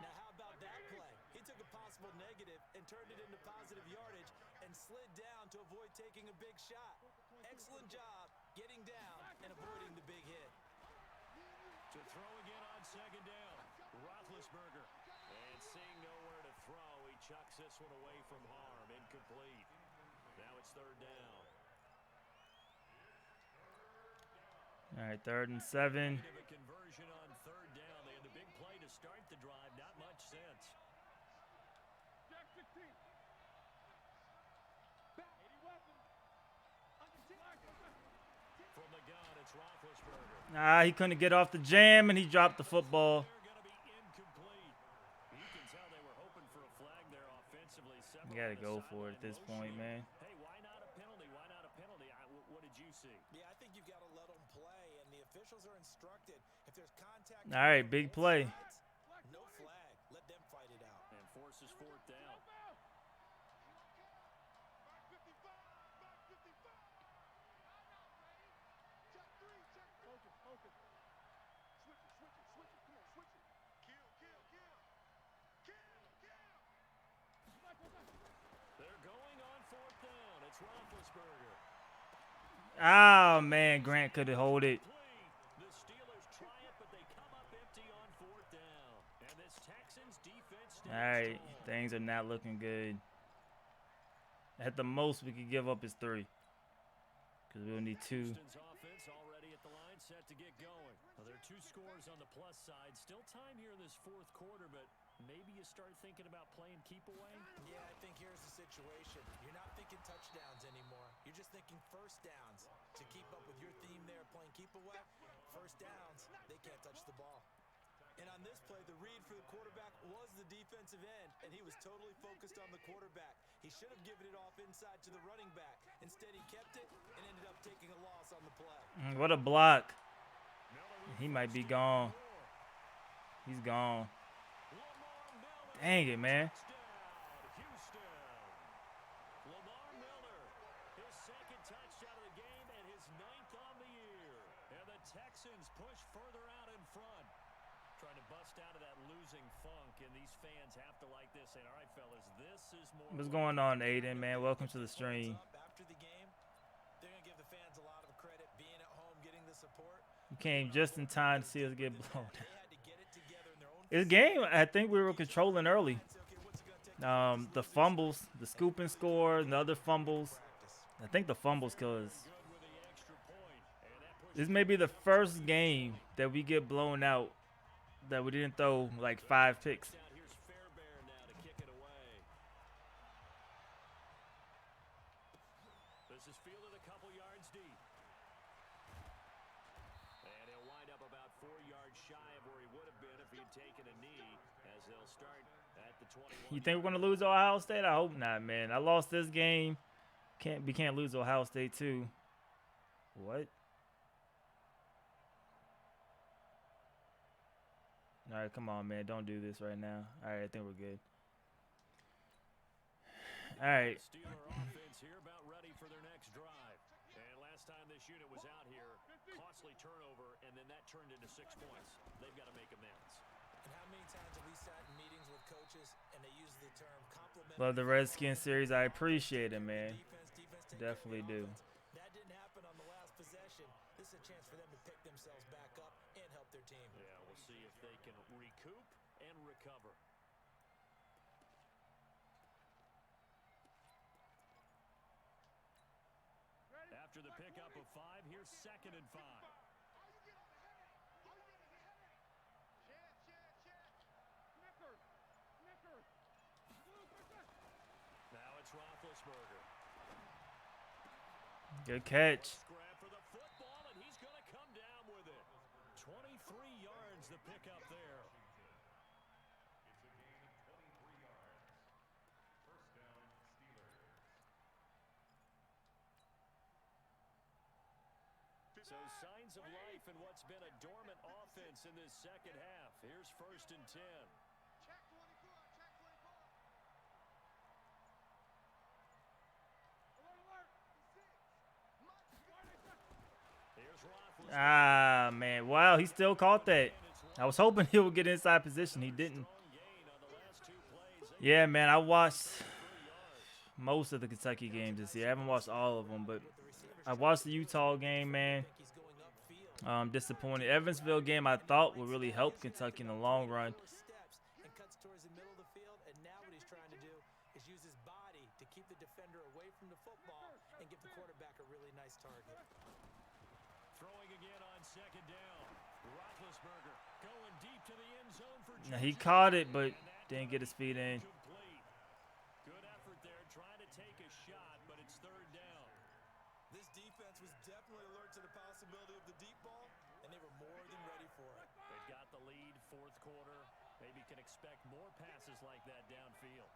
C: Now, how about that play? He took a possible negative and turned it into positive yardage and slid down to avoid taking a big shot. Excellent job getting down and avoiding the big hit.
B: To throw again on 2nd down. Roethlisberger. And seeing nowhere to throw, he chucks this one away from harm. Incomplete. Now it's 3rd down.
A: All right, 3rd and 7.
B: A conversion on 3rd down. They had the big play to start the drive. Not much sense. From the gun, it's Roethlisberger.
A: He couldn't get off the jam, and he dropped the football.
B: They're going to be incomplete. You can tell they were hoping for a flag there offensively.
A: You got to go for it at this point, man.
B: Hey, why not a penalty? Why not a penalty? What did you see?
C: Yeah, I think you've got to let them play, and the officials are instructed. If there's contact,
A: All right, big play.
C: no flag. Let them fight it out.
B: And forces 4th down. it's Roethlisberger.
A: Oh, man. Grant could have hold it.
B: The Steelers triumph, but they come up empty on fourth down. And this Texans defense
A: All right.
B: strong.
A: Things are not looking good. At the most, we could give up is 3. Because we'll need 2.
B: Houston's offense already at the line, set to get going. Well, there are 2 scores on the plus side. Still time here in this fourth quarter, but maybe you start thinking about playing keep away.
C: Yeah, I think here's the situation. You're not thinking touchdowns anymore. You're just thinking first downs. To keep up with your theme there, playing keep away, first downs, they can't touch the ball. And on this play, the read for the quarterback was the defensive end, and he was totally focused on the quarterback. He should have given it off inside to the running back. Instead, he kept it and ended up taking a loss on the play.
A: What a block. He might be gone. He's gone. Dang it, man.
B: Houston. Lamar Miller, his second touchdown of the game and his 9th on the year. And the Texans push further out in front. Trying to bust out of that losing funk, and these fans have to like this. Saying, all right, fellas, this is more.
A: What's going on, Aiden, man? Welcome to the stream.
C: After the game, they're going to give the fans a lot of credit being at home, getting the support.
A: You came just in time to see us get blown.
C: They had to get it together in their own
A: This game, I think we were controlling early. The fumbles, the scoop and score, and the other fumbles. I think the fumbles killed us. This may be the first game that we get blown out that we didn't throw like 5 picks.
B: Here's Fairbairn now to kick it away. This is fielded a couple yards deep. And he'll wind up about 4 yards shy of where he would have been if he'd taken a knee, as they'll start at the 21.
A: You think we're gonna lose to Ohio State? I hope not, man. I lost this game. We can't lose to Ohio State too. What? All right, come on, man. Don't do this right now. All right, I think we're good. All right.
B: Steeler offense here about ready for their next drive. And last time this unit was out here, costly turnover, and then that turned into 6 points. They've got to make amends.
C: And how many times have we sat in meetings with coaches and they use the term compliment?
A: Love the Redskins series. I appreciate it, man.
C: Defense,
A: Definitely do.
C: That didn't happen on the last possession. This is a chance for them to pick themselves back up and help their team.
B: Yeah, we'll see if they can recoup and recover. After the pickup of 5, here's 2nd and 5. Now it's Roethlisberger.
A: Good catch.
B: Scrap for the football, and he's going to come down with it. 23 yards to pick up there. So signs of life in what's been a dormant offense in this second half. Here's 1st and 10. Here's Roethlisberger.
A: Ah, man. Wow, he still caught that. I was hoping he would get inside position. He didn't.
B: Strong gain on the last 2 plays.
A: Yeah, man. I watched most of the Kentucky games this year. I haven't watched all of them, but I watched the Utah game, man.
C: He's going upfield.
A: Disappointed. Evansville game I thought would really help Kentucky in the long run.
C: Steps and cuts towards the middle of the field, and now what he's trying to do is use his body to keep the defender away from the football and give the quarterback a really nice target.
B: Throwing again on 2nd down. Roethlisberger going deep to the end zone for
A: Now, he
B: Juju.
A: caught it, but didn't get his feet in.
B: Complete. Good effort there, trying to take a shot, but it's 3rd down.
C: This defense was definitely alert to the possibility of the deep ball, and they were more than ready for it.
B: They've got the lead, 4th quarter. Maybe can expect more passes like that downfield.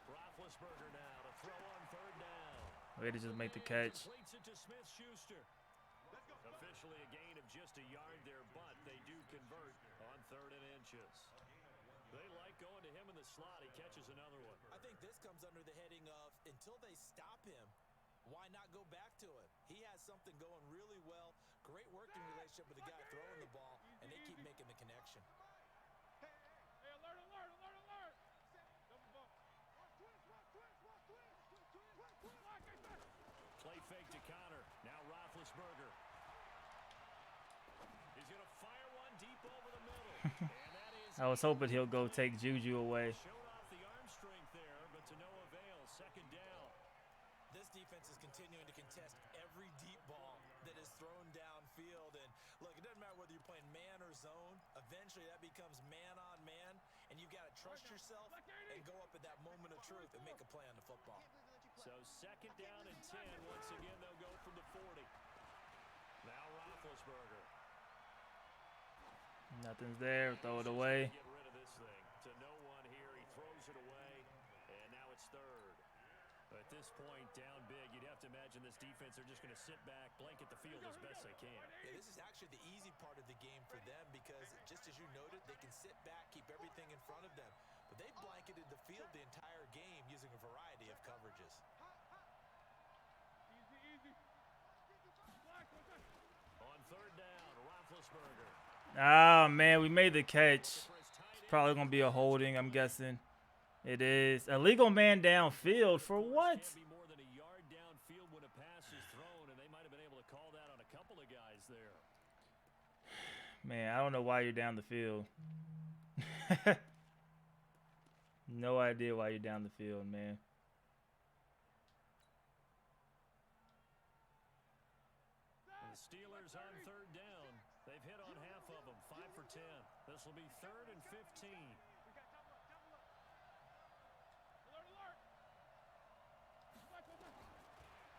B: Roethlisberger now to throw on 3rd down.
A: Way to just make the catch.
B: Completes it to Smith-Schuster. Officially a gain of just a yard there, but they do convert on 3rd and inches. They like going to him in the slot. He catches another one.
C: I think this comes under the heading of until they stop him, why not go back to him? He has something going really well. Great working relationship with the guy throwing the ball, and they keep making the connection.
D: Hey, alert, alert, alert, alert!
B: Roethlisberger. He's going to fire one deep over the middle. And that is
A: I was hoping he'll go take Juju away.
B: showed off the arm strength there, but to no avail. Second down.
C: This defense is continuing to contest every deep ball that is thrown downfield. And look, it doesn't matter whether you're playing man or zone. Eventually, that becomes man on man, and you've got to trust yourself and go up at that moment of truth and make a play on the football.
B: So second down and 10. Once again, they'll go from the 40. Now Roethlisberger.
A: Nothing's there. Throw it away.
B: Get rid of this thing. To no one here. He throws it away, and now it's third. At this point, down big, you'd have to imagine this defense, they're just going to sit back, blanket the field as best they can.
C: Yeah, this is actually the easy part of the game for them because, just as you noted, they can sit back, keep everything in front of them. But they blanketed the field the entire game using a variety of coverages.
D: Easy.
B: On third down, Roethlisberger.
A: Ah, man, we made the catch. It's probably going to be a holding, I'm guessing. It is. Illegal man downfield for what?
B: Can't be more than a yard downfield when a pass is thrown, and they might have been able to call that on a couple of guys there.
A: Man, I don't know why you're down the field. No idea why you're down the field, man.
B: And the Steelers on third down. They've hit on half of them, 5 for 10. This will be 3rd and 15.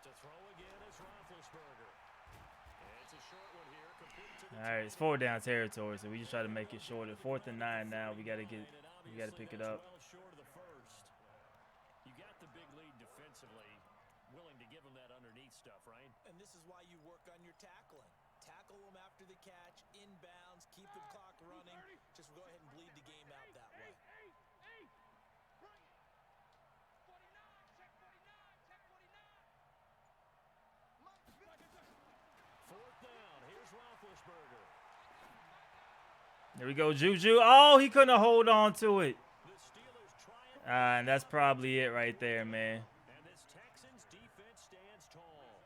B: To throw again is Roethlisberger. And it's a short one here, complete to the
A: All right, it's 4 down territory, so we just try to make it shorter. 4th and 9 now. We got to pick it up.
B: well short of the first. You got the big lead defensively, willing to give them that underneath stuff, right?
C: And this is why you work on your tackling. Tackle them after the catch, inbounds, keep the clock running. Just go ahead and bleed the game out that way.
B: Fourth down, here's Roethlisberger.
A: There we go, Juju. Oh, he couldn't hold on to it.
B: The Steelers triumph.
A: And that's probably it right there, man.
B: And this Texans defense stands tall.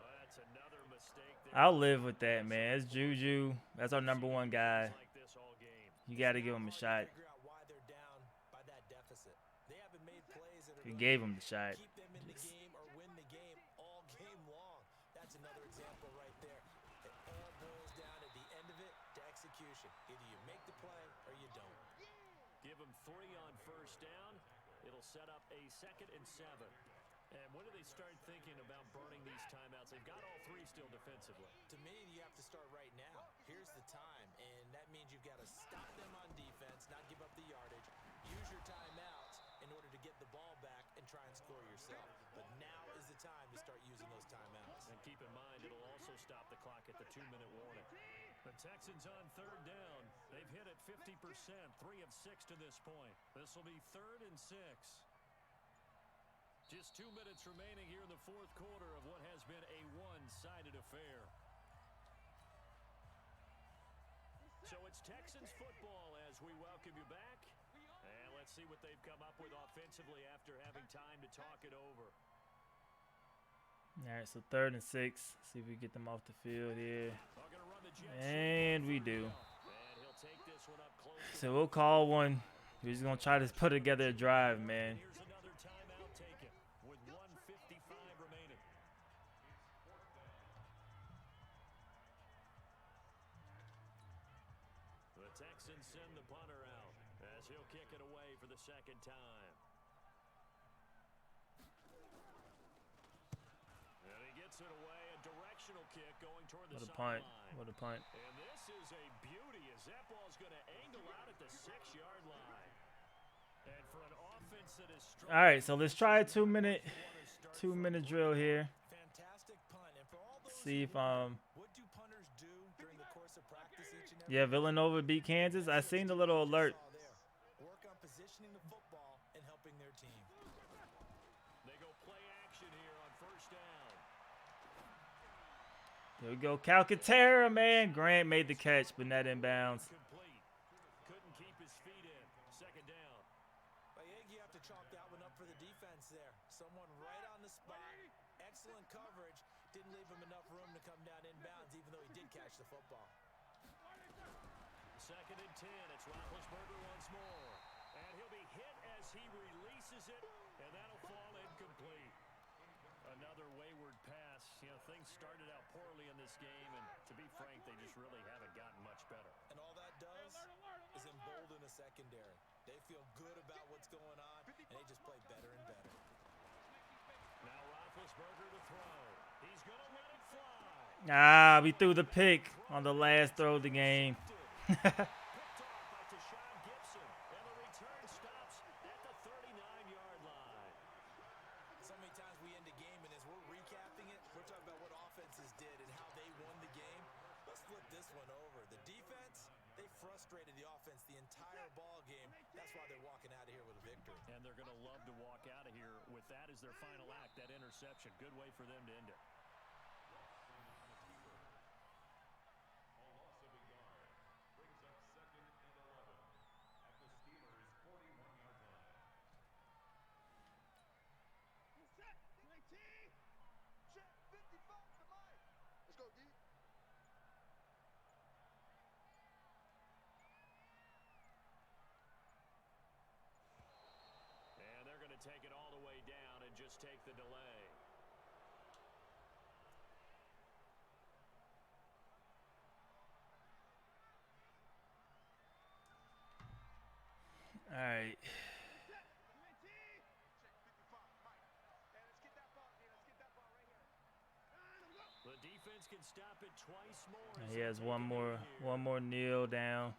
B: That's another mistake.
A: I'll live with that, man. It's Juju. That's our #1 guy.
B: Like this all game.
A: You got to give him a shot.
C: Figure out why they're down by that deficit. They haven't made plays that are
A: He
C: gonna
A: gave him the shot.
C: keep them in the game or win the game all game long. That's another example right there. It all boils down at the end of it to execution. Either you make the play or you don't.
B: Give them 3 on first down. It'll set up a 2nd and 7. And when do they start thinking about burning these timeouts? They've got all 3 still defensively.
C: To me, you have to start right now. Here's the time, and that means you've got to stop them on defense, not give up the yardage. Use your timeouts in order to get the ball back and try and score yourself. But now is the time to start using those timeouts.
B: And keep in mind, it'll also stop the clock at the 2-minute warning. The Texans on third down. They've hit it 50%, 3 of 6 to this point. This will be 3rd and 6. Just 2 minutes remaining here in the 4th quarter of what has been a one-sided affair. So it's Texans football as we welcome you back. And let's see what they've come up with offensively after having time to talk it over.
A: All right, so 3rd and 6. See if we get them off the field here.
B: Are gonna run the jet
A: And we do.
B: And he'll take this one up close.
A: So we'll call one. We're just going to try to put together a drive, man.
B: Here's another timeout taken with 1:55 remaining. The Texans send the punter out as he'll kick it away for the 2nd time. And he gets it away, a directional kick going toward the
A: What a punt.
B: sideline.
A: What a punt.
B: And this is a beauty as that ball's going to angle out at the 6-yard line. And for an offense that is strong.
A: All right, so let's try a 2-minute drill here.
C: Fantastic punt. And for all those
A: See if
C: what do punters do during the course of practice each and every
A: yeah, Villanova beat Kansas. I seen the little alert.
C: saw there? Work on positioning the football and helping their team.
B: They go play action here on first down.
A: There we go. Calcaterra, man. Grant made the catch, but not inbounds.
B: Complete. Couldn't keep his feet in. 2nd down.
C: But you have to chalk that one up for the defense there. Someone right on the spot. Excellent coverage. Didn't leave him enough room to come
B: 10. It's Roethlisberger once more. And he'll be hit as he releases it, and that'll fall incomplete. Another wayward pass. You know, things started out poorly in this game, and to be frank, they just really haven't gotten much better.
C: And all that does is embolden a secondary. They feel good about what's going on, and they just play better and better.
B: Now Roethlisberger to throw. He's going to let it fly.
A: Ah, we threw the pick on the last throw of the game.
B: Picked off by Deshaun Gibson, and the return stops at the 39-yard line.
C: So many times we end a game, and as we're recapping it, we're talking about what offenses did and how they won the game. Let's flip this one over. The defense, they frustrated the offense the entire ball game. That's why they're walking out of here with a victory.
B: And they're going to love to walk out of here with that as their final act, that interception. Good way for them to end it. And they're going to take it all the way down and just take the delay.
A: All right.
B: The defense can stop it twice more. as
A: He
B: they
A: has
B: take
A: one
B: it
A: more,
B: in here.
A: one more kneel down.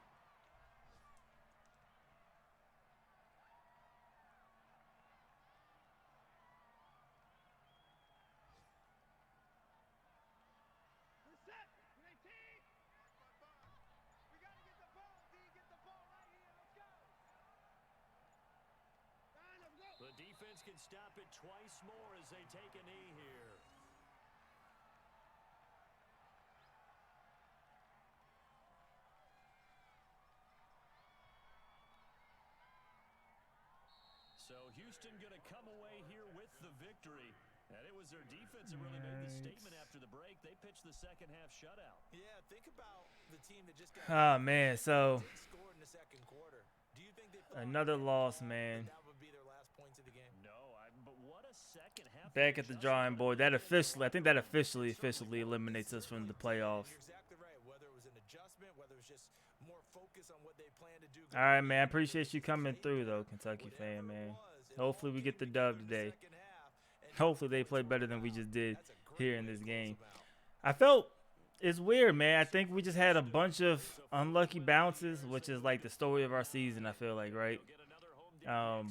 B: The defense can stop it twice more as they take a knee here. So Houston going to come away here with the victory. And it was their defense that really made the statement after the break. They pitched the second half shutout.
C: Yeah, think about the team that just got
A: Oh man, so
C: didn't score in the second quarter. Do you think they thought
A: another
C: that
A: loss,
C: that
A: man.
C: would be their last points of the game?
B: No, but what a second half.
A: Back at the drawing board. That officially, I think that officially eliminates us from the playoffs.
C: You're exactly right. Whether it was an adjustment, whether it was just more focus on what they plan to do.
A: All right, man. I appreciate you coming through, though, Kentucky fan, man. Hopefully we get the dub today. Hopefully they play better than we just did here in this game. I felt it's weird, man. I think we just had a bunch of unlucky bounces, which is like the story of our season, I feel like, right?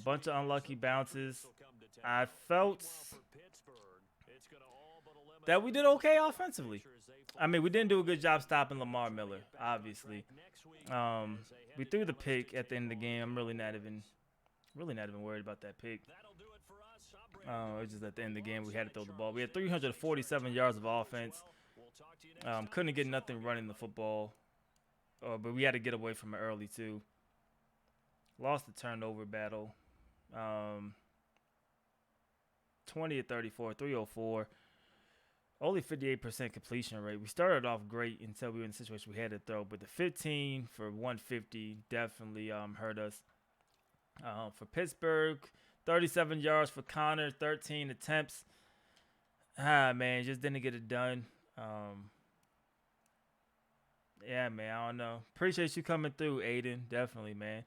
A: Bunch of unlucky bounces. I felt that we did okay offensively. I mean, we didn't do a good job stopping Lamar Miller, obviously. We threw the pick at the end of the game. I'm really not even worried about that pick. It was just at the end of the game we had to throw the ball. We had 347 yards of offense. Couldn't get nothing running the football, but we had to get away from it early too. Lost the turnover battle. 20 of 34, 304. Only 58% completion rate. We started off great until we were in a situation we had to throw, but the 15 for 150 definitely hurt us. For Pittsburgh, 37 yards for Connor, 13 attempts. Man, just didn't get it done. Yeah, man, I don't know. Appreciate you coming through, Aiden. Definitely, man.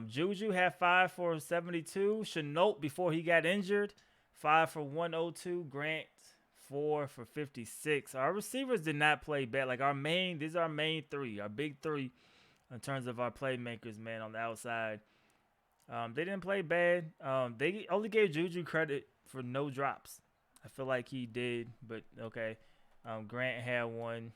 A: Juju had 5 for 72. Chenault, before he got injured, 5 for 102. Grant, 4 for 56. Our receivers did not play bad. Like these are our main three, our big three in terms of our playmakers, man, on the outside. They didn't play bad. They only gave Juju credit for no drops. I feel like he did, but okay. Grant had 1.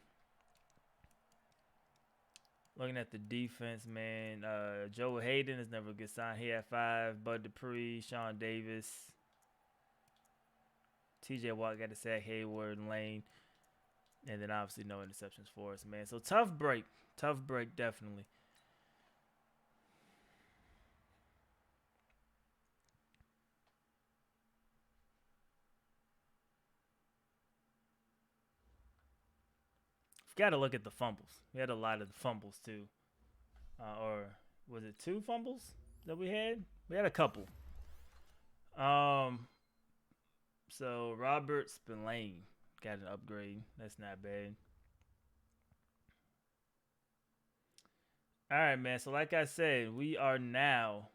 A: Looking at the defense, man, Joe Hayden is never a good sign. He had 5. Bud Dupree, Sean Davis, T.J. Watt got a sack, Hayward, and Lane. And then obviously no interceptions for us, man. So tough break, definitely. got to look at the fumbles. We had a lot of fumbles too. Or was it 2 fumbles that we had? We had a couple. So Robert Spillane got an upgrade. That's not bad. All right, man. So like I said, we are now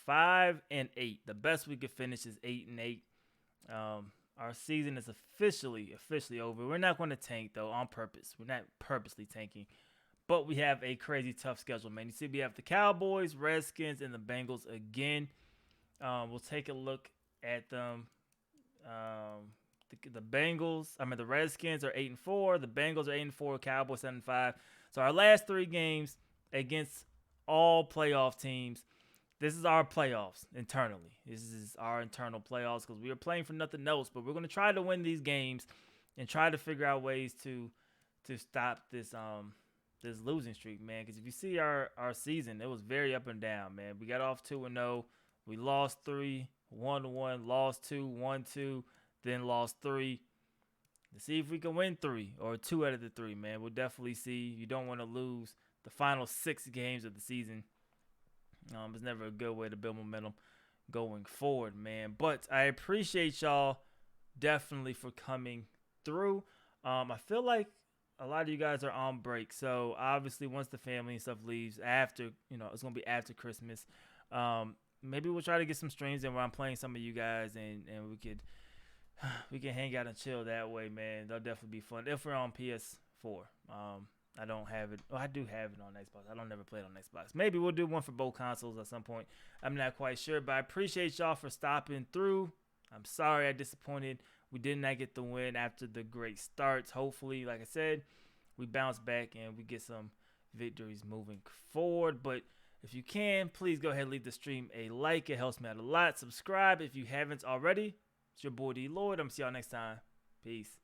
A: 5-8. The best we could finish is 8-8. Our season is officially over. We're not going to tank though on purpose. We're not purposely tanking, but we have a crazy tough schedule, man. You see, we have the Cowboys, Redskins, and the Bengals again. We'll take a look at them. The Redskins are 8-4. The Bengals are 8-4. Cowboys 7-5. So our last 3 games against all playoff teams. This is our playoffs internally. This is our internal playoffs because we are playing for nothing else. But we're going to try to win these games and try to figure out ways to stop this losing streak, man. Because if you see our season, it was very up and down, man. We got off 2-0. We lost 3, 1-1, lost 2, 1-2, then lost 3. To see if we can win 3 or 2 out of the 3, man. We'll definitely see. You don't want to lose the final 6 games of the season. It's never a good way to build momentum going forward, man. But I appreciate y'all definitely for coming through. I feel like a lot of you guys are on break. So obviously once the family and stuff leaves after, it's going to be after Christmas. Maybe we'll try to get some streams in where I'm playing some of you guys and we can hang out and chill that way, man. That'll definitely be fun if we're on PS4. I don't have it. Oh, I do have it on Xbox. I don't never play it on Xbox. Maybe we'll do one for both consoles at some point. I'm not quite sure, but I appreciate y'all for stopping through. I'm sorry I disappointed. We did not get the win after the great starts. Hopefully, like I said, we bounce back and we get some victories moving forward. But if you can, please go ahead and leave the stream a like. It helps me out a lot. Subscribe if you haven't already. It's your boy D Lloyd. I'm see y'all next time. Peace.